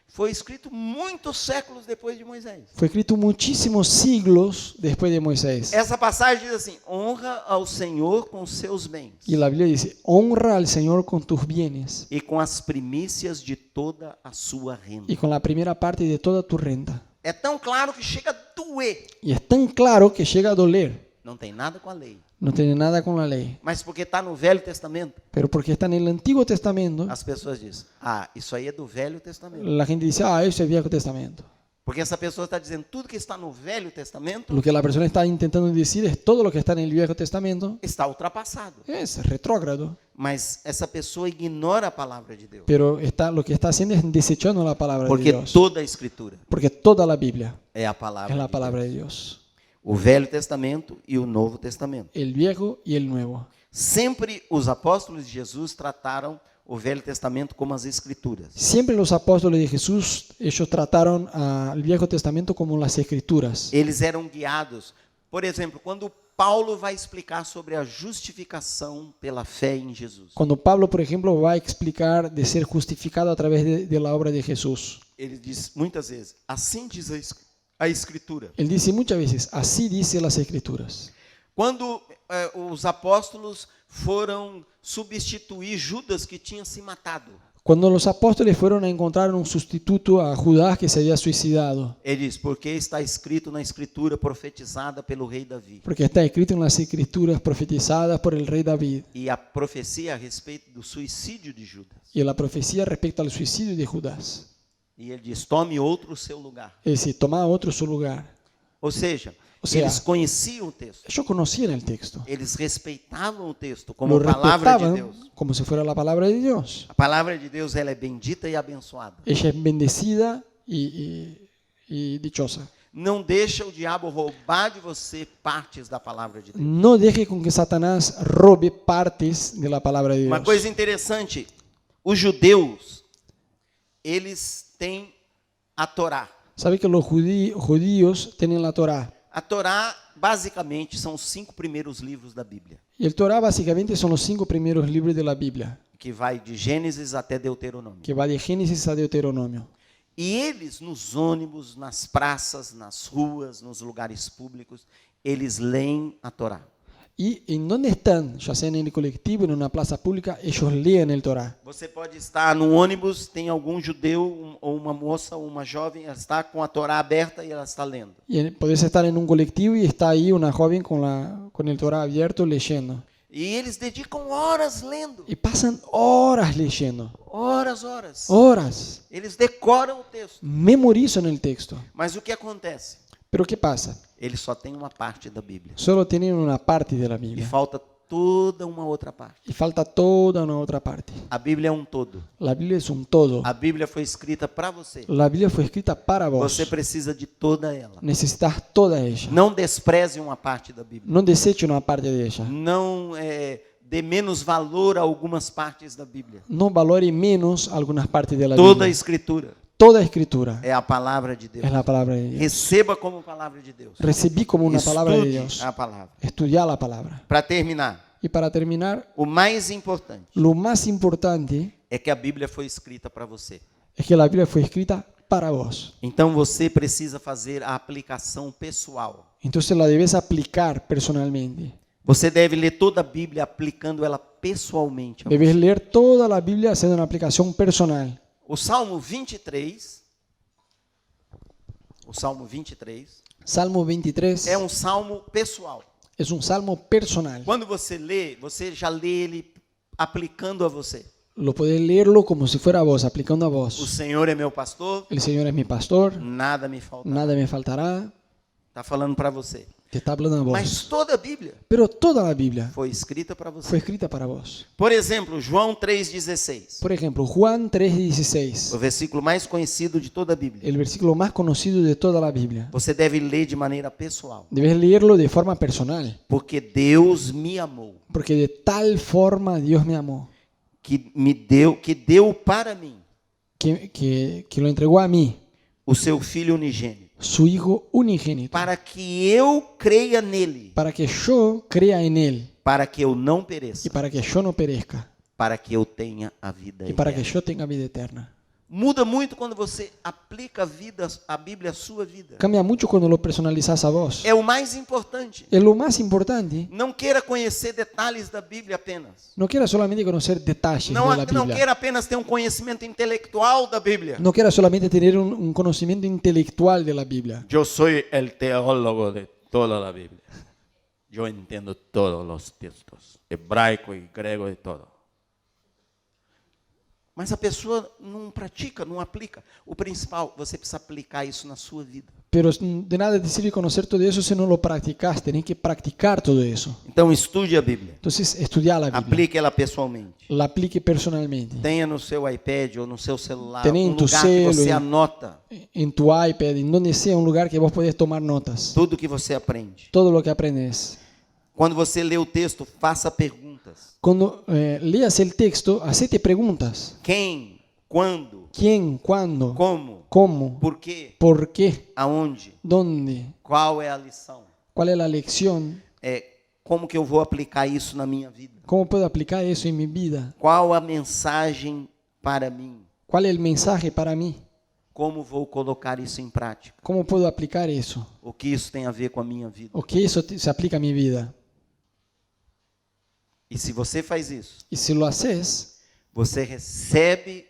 Foi escrito muitos séculos depois de Moisés. Fue escrito muchísimos siglos después de Moisés. Essa passagem diz assim: honra ao Senhor com seus bens Y la Biblia dice, honra al Señor con tus bienes e com as primícias de toda a sua renda. y con la primera parte de toda tu renta. É tão claro que chega a doer. Y es tan claro que llega a doler. Não tem nada com a lei. No tiene nada con la ley. Mas porque está no Velho Testamento, Pero porque está en el Antiguo Testamento, as pessoas dizem: isso aí é do Velho Testamento. la gente dice, eso es Viejo Testamento. Porque essa pessoa está dizendo tudo que está no Velho Testamento Lo que la persona está intentando decir es todo lo que está en el Viejo Testamento está ultrapassado. es retrógrado. Mas essa pessoa ignora a palavra de Deus. Pero lo que está haciendo es desechando la palabra de Porque Dios. toda a Escritura Porque toda la Biblia é a palavra es la de palabra Deus. de Dios. O Velho Testamento e o Novo Testamento. El Viejo y el Nuevo. Sempre os apóstolos de Jesus trataram o Velho Testamento como as Escrituras. Siempre los apóstoles de Jesús, ellos trataron al Viejo Testamento como las Escrituras. Eles eram guiados. Por exemplo, quando Paulo vai explicar sobre a justificação pela fé em Jesus. Cuando Pablo, por ejemplo, va a explicar de ser justificado a través de la obra de Jesús, Ele diz muitas vezes: assim diz a Escritura. él dice muchas veces, así dice las Escrituras. Quando os apóstolos foram substituir Judas que tinha se matado, Cuando los apóstoles fueron a encontrar un sustituto a Judas que se había suicidado, ele diz: porque está escrito na Escritura profetizada pelo rei Davi. porque está escrito en las Escrituras profetizadas por el rey David, E a profecia a respeito do suicídio de Judas. y la profecía respecto al suicidio de Judas. E ele diz: tome outro o seu lugar. Es decir, toma otro su lugar. Ou seja, Ou seja, eles conheciam o texto. Ellos conocían el texto, Eles respeitavam o texto como lo palavra de respetaban Deus. como si fuera la palabra de Dios. A palavra de Deus ela é bendita e abençoada. Ella es bendecida y dichosa. Não deixa o diabo roubar de você partes da palavra de Deus. No deje con que Satanás robe partes de la palabra de Uma Dios. coisa interessante, os judeus, eles têm a Torá. ¿Sabe que los judíos tienen la Torá? A Torá, basicamente, são os 5 primeiros livros da Bíblia, Y el Torá básicamente son los 5 primeros libros de la Biblia, que vai de Gênesis até Deuteronômio. que va de Génesis a Deuteronomio. E eles, nos ônibus, nas praças, nas ruas, nos lugares públicos, eles leem a Torá. Y en donde están, ya sea en el colectivo, en una plaza pública, ellos leen el Torá. Você pode estar no ônibus, tem algum judeu ou uma moça ou uma jovem, ela está com a Torá aberta e ela está lendo. Y podés estar en un colectivo y está ahí una joven con el Torá abierto leyendo. E eles dedicam horas lendo. Y pasan horas leyendo. Horas. Horas. Eles decoram o texto. Memorizan el texto. Mas o que acontece? Pero ¿qué pasa? Eles só têm uma parte da Bíblia. Solo tienen una parte de la E Biblia. falta toda uma outra parte. y falta toda una otra parte. A Bíblia é um todo. La Biblia es un todo. A Bíblia foi escrita para você. La Biblia fue escrita para vos. Você precisa de toda ela. Necesitas toda ella. Não despreze uma parte da Bíblia. No deseche una parte de ella. Não dê menos valor a algumas partes da Bíblia. No valore menos algunas partes de la Toda a Biblia. Escritura Toda escritura é a palavra de Deus. es la palabra de Dios. Receba como palavra de Deus. Recibí como una palabra de Estude Dios. a palavra. Estudiar la palabra. Para terminar, Y para terminar, o mais importante lo más importante é que a Bíblia foi escrita para você. es que la Biblia fue escrita para vos. Então você precisa fazer a aplicação pessoal. Entonces la debes aplicar personalmente. Você deve ler toda a Bíblia aplicando ela pessoalmente. Debes leer toda la Biblia haciendo una aplicación personal. O Salmo 23, o Salmo 23 Salmo 23 é um salmo pessoal. es un salmo personal. Quando você lê, você já lê ele aplicando a você. Lo podés leerlo como si fuera a vos, aplicando a O vos. Senhor é meu pastor, El Señor es mi pastor, nada me faltará. nada me faltará. Está falando para você. Te está hablando a Mas vos. toda a Bíblia Pero toda la Biblia foi escrita para fue você. escrita para vos. Por exemplo, João 3,16. Por ejemplo, Juan 3:16, O versículo mais conhecido de toda a Bíblia. el versículo más conocido de toda la Biblia. Você deve ler de maneira pessoal. Debes leerlo de forma personal, Porque Deus me amou, porque de tal forma Dios me amó, que deu para mim que lo entregó a mí, o seu Filho unigênito, su Hijo unigénito, para que eu creia nele, para que yo crea en Él para que eu não y pereça, para que yo no perezca para que eu tenha a vida y para que eterna. yo tenga vida eterna. Muda muito quando você aplica a Bíblia à sua vida. Cambia mucho cuando lo personalizas a vos. É o mais importante. Es lo más importante. Não queira conhecer detalhes da Bíblia apenas. No quieras solamente conocer detalles Não, de la não Biblia. queira apenas ter um conhecimento intelectual da Bíblia. No quieras solamente tener un conocimiento intelectual de la Biblia. Eu sou o teólogo de toda a Bíblia. Eu entendo todos os textos, hebraico e grego e todo. Mas a pessoa não pratica, não aplica. O principal, você precisa aplicar isso na sua vida. Pero de nada te sirve conocer todo eso si no lo practicas. Tenés que practicar todo eso. Então estude a Bíblia. Entonces, estudia la Biblia. Aplique ela pessoalmente. La aplique personalmente. Tenha no seu iPad ou no seu celular Tenha em um tu lugar que celo, você em- anota En tu iPad, en donde sea un lugar que vos podés tomar notas. tudo que você aprende. Todo lo que aprendes. Quando você lê o texto, faça perguntas. Cuando leas el texto, hacete preguntas. Quem? Quando? ¿Quién? ¿Cuándo? Como? ¿Cómo? Por quê? ¿Por qué? Aonde? ¿Dónde? Qual é a lição? ¿Cuál es la lección? Como que eu vou aplicar isso na minha vida? ¿Cómo puedo aplicar eso en mi vida? Qual a mensagem para mim? ¿Cuál es el mensaje para mí? Como vou colocar isso em prática? ¿Cómo puedo aplicar eso? O que isso tem a ver com a minha vida? ¿O que eso se aplica a mi vida? E se você faz isso, Y si lo haces, você recebe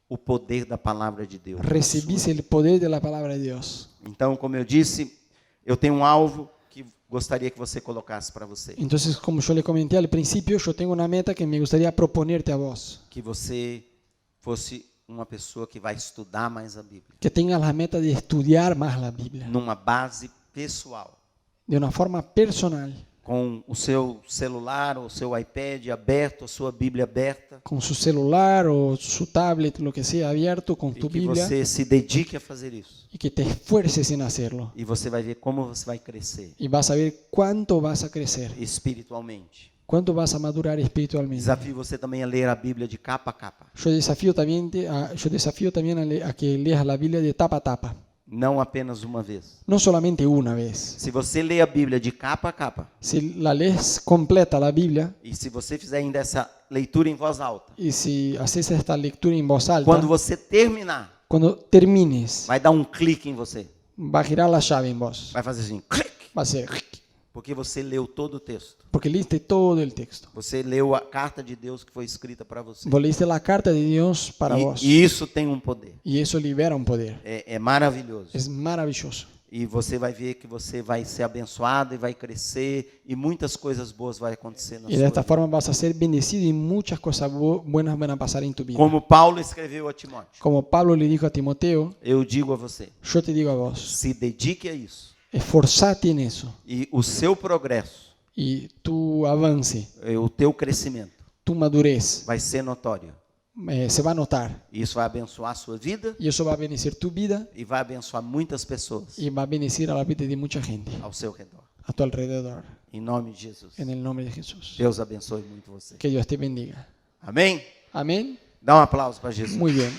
o poder da palavra de Deus. recibís el poder de la palabra de Dios. Então, como eu disse, eu tenho um alvo que gostaria que você colocasse para você. Entonces, como yo le comenté al principio, yo tengo una meta que me gustaría proponerte a vos. Que você fosse uma pessoa que vai estudar mais a Bíblia. Que tengas la meta de estudiar más la Biblia. Numa base pessoal. De una forma personal. Com o seu celular, o seu iPad aberto, a sua Bíblia aberta. Con su celular o su tablet, lo que sea, abierto con E tu que Biblia. você se dedique a fazer isso. Y que te esfuerces en hacerlo. E você vai ver como você vai crescer Y vas a ver cuánto vas a crecer. espiritualmente. Cuánto vas a madurar espiritualmente. Desafio você também a ler a Bíblia de capa a capa. Yo desafío también a que leas la Biblia de tapa a tapa. Não apenas uma vez. No solamente una vez. Se você lê a Bíblia de capa a capa, Si la lees completa la Biblia e se você fizer ainda essa leitura em voz alta, y si haces esta lectura en voz alta, quando você terminar, cuando termines, vai dar um clique em você. va a girar la llave en vos. Vai fazer assim, clique, Va a ser porque você leu todo o texto. porque leíste todo el texto. Você leu a carta de Deus que foi escrita para você. Vos leíste la carta de Dios para vos. E isso tem um poder. Y eso libera un poder. É maravilhoso. Es maravilloso. E você vai ver que você vai ser abençoado e vai crescer e muitas coisas boas vai acontecer na Y de sua esta vida. forma vas a ser bendecido y muchas cosas buenas van a pasar en tu vida. Como Paulo escreveu a Timóteo, Como Pablo le dijo a Timoteo, eu digo a você, yo te digo a vos, se dedique a isso. esforzate en eso. E o seu progresso, y tu avance, o teu crescimento tu madurez, vai ser notório. se va a notar. E isso vai abençoar a sua vida Y eso va a bendecir tu vida e vai abençoar muitas pessoas y va a bendecir a la vida de mucha gente ao seu redor. a tu alrededor. Em nome de Jesus. En el nombre de Jesús. Deus abençoe muito você. Que Dios te bendiga. Amém? Amén. Dá um aplauso para Jesus. Muy bien.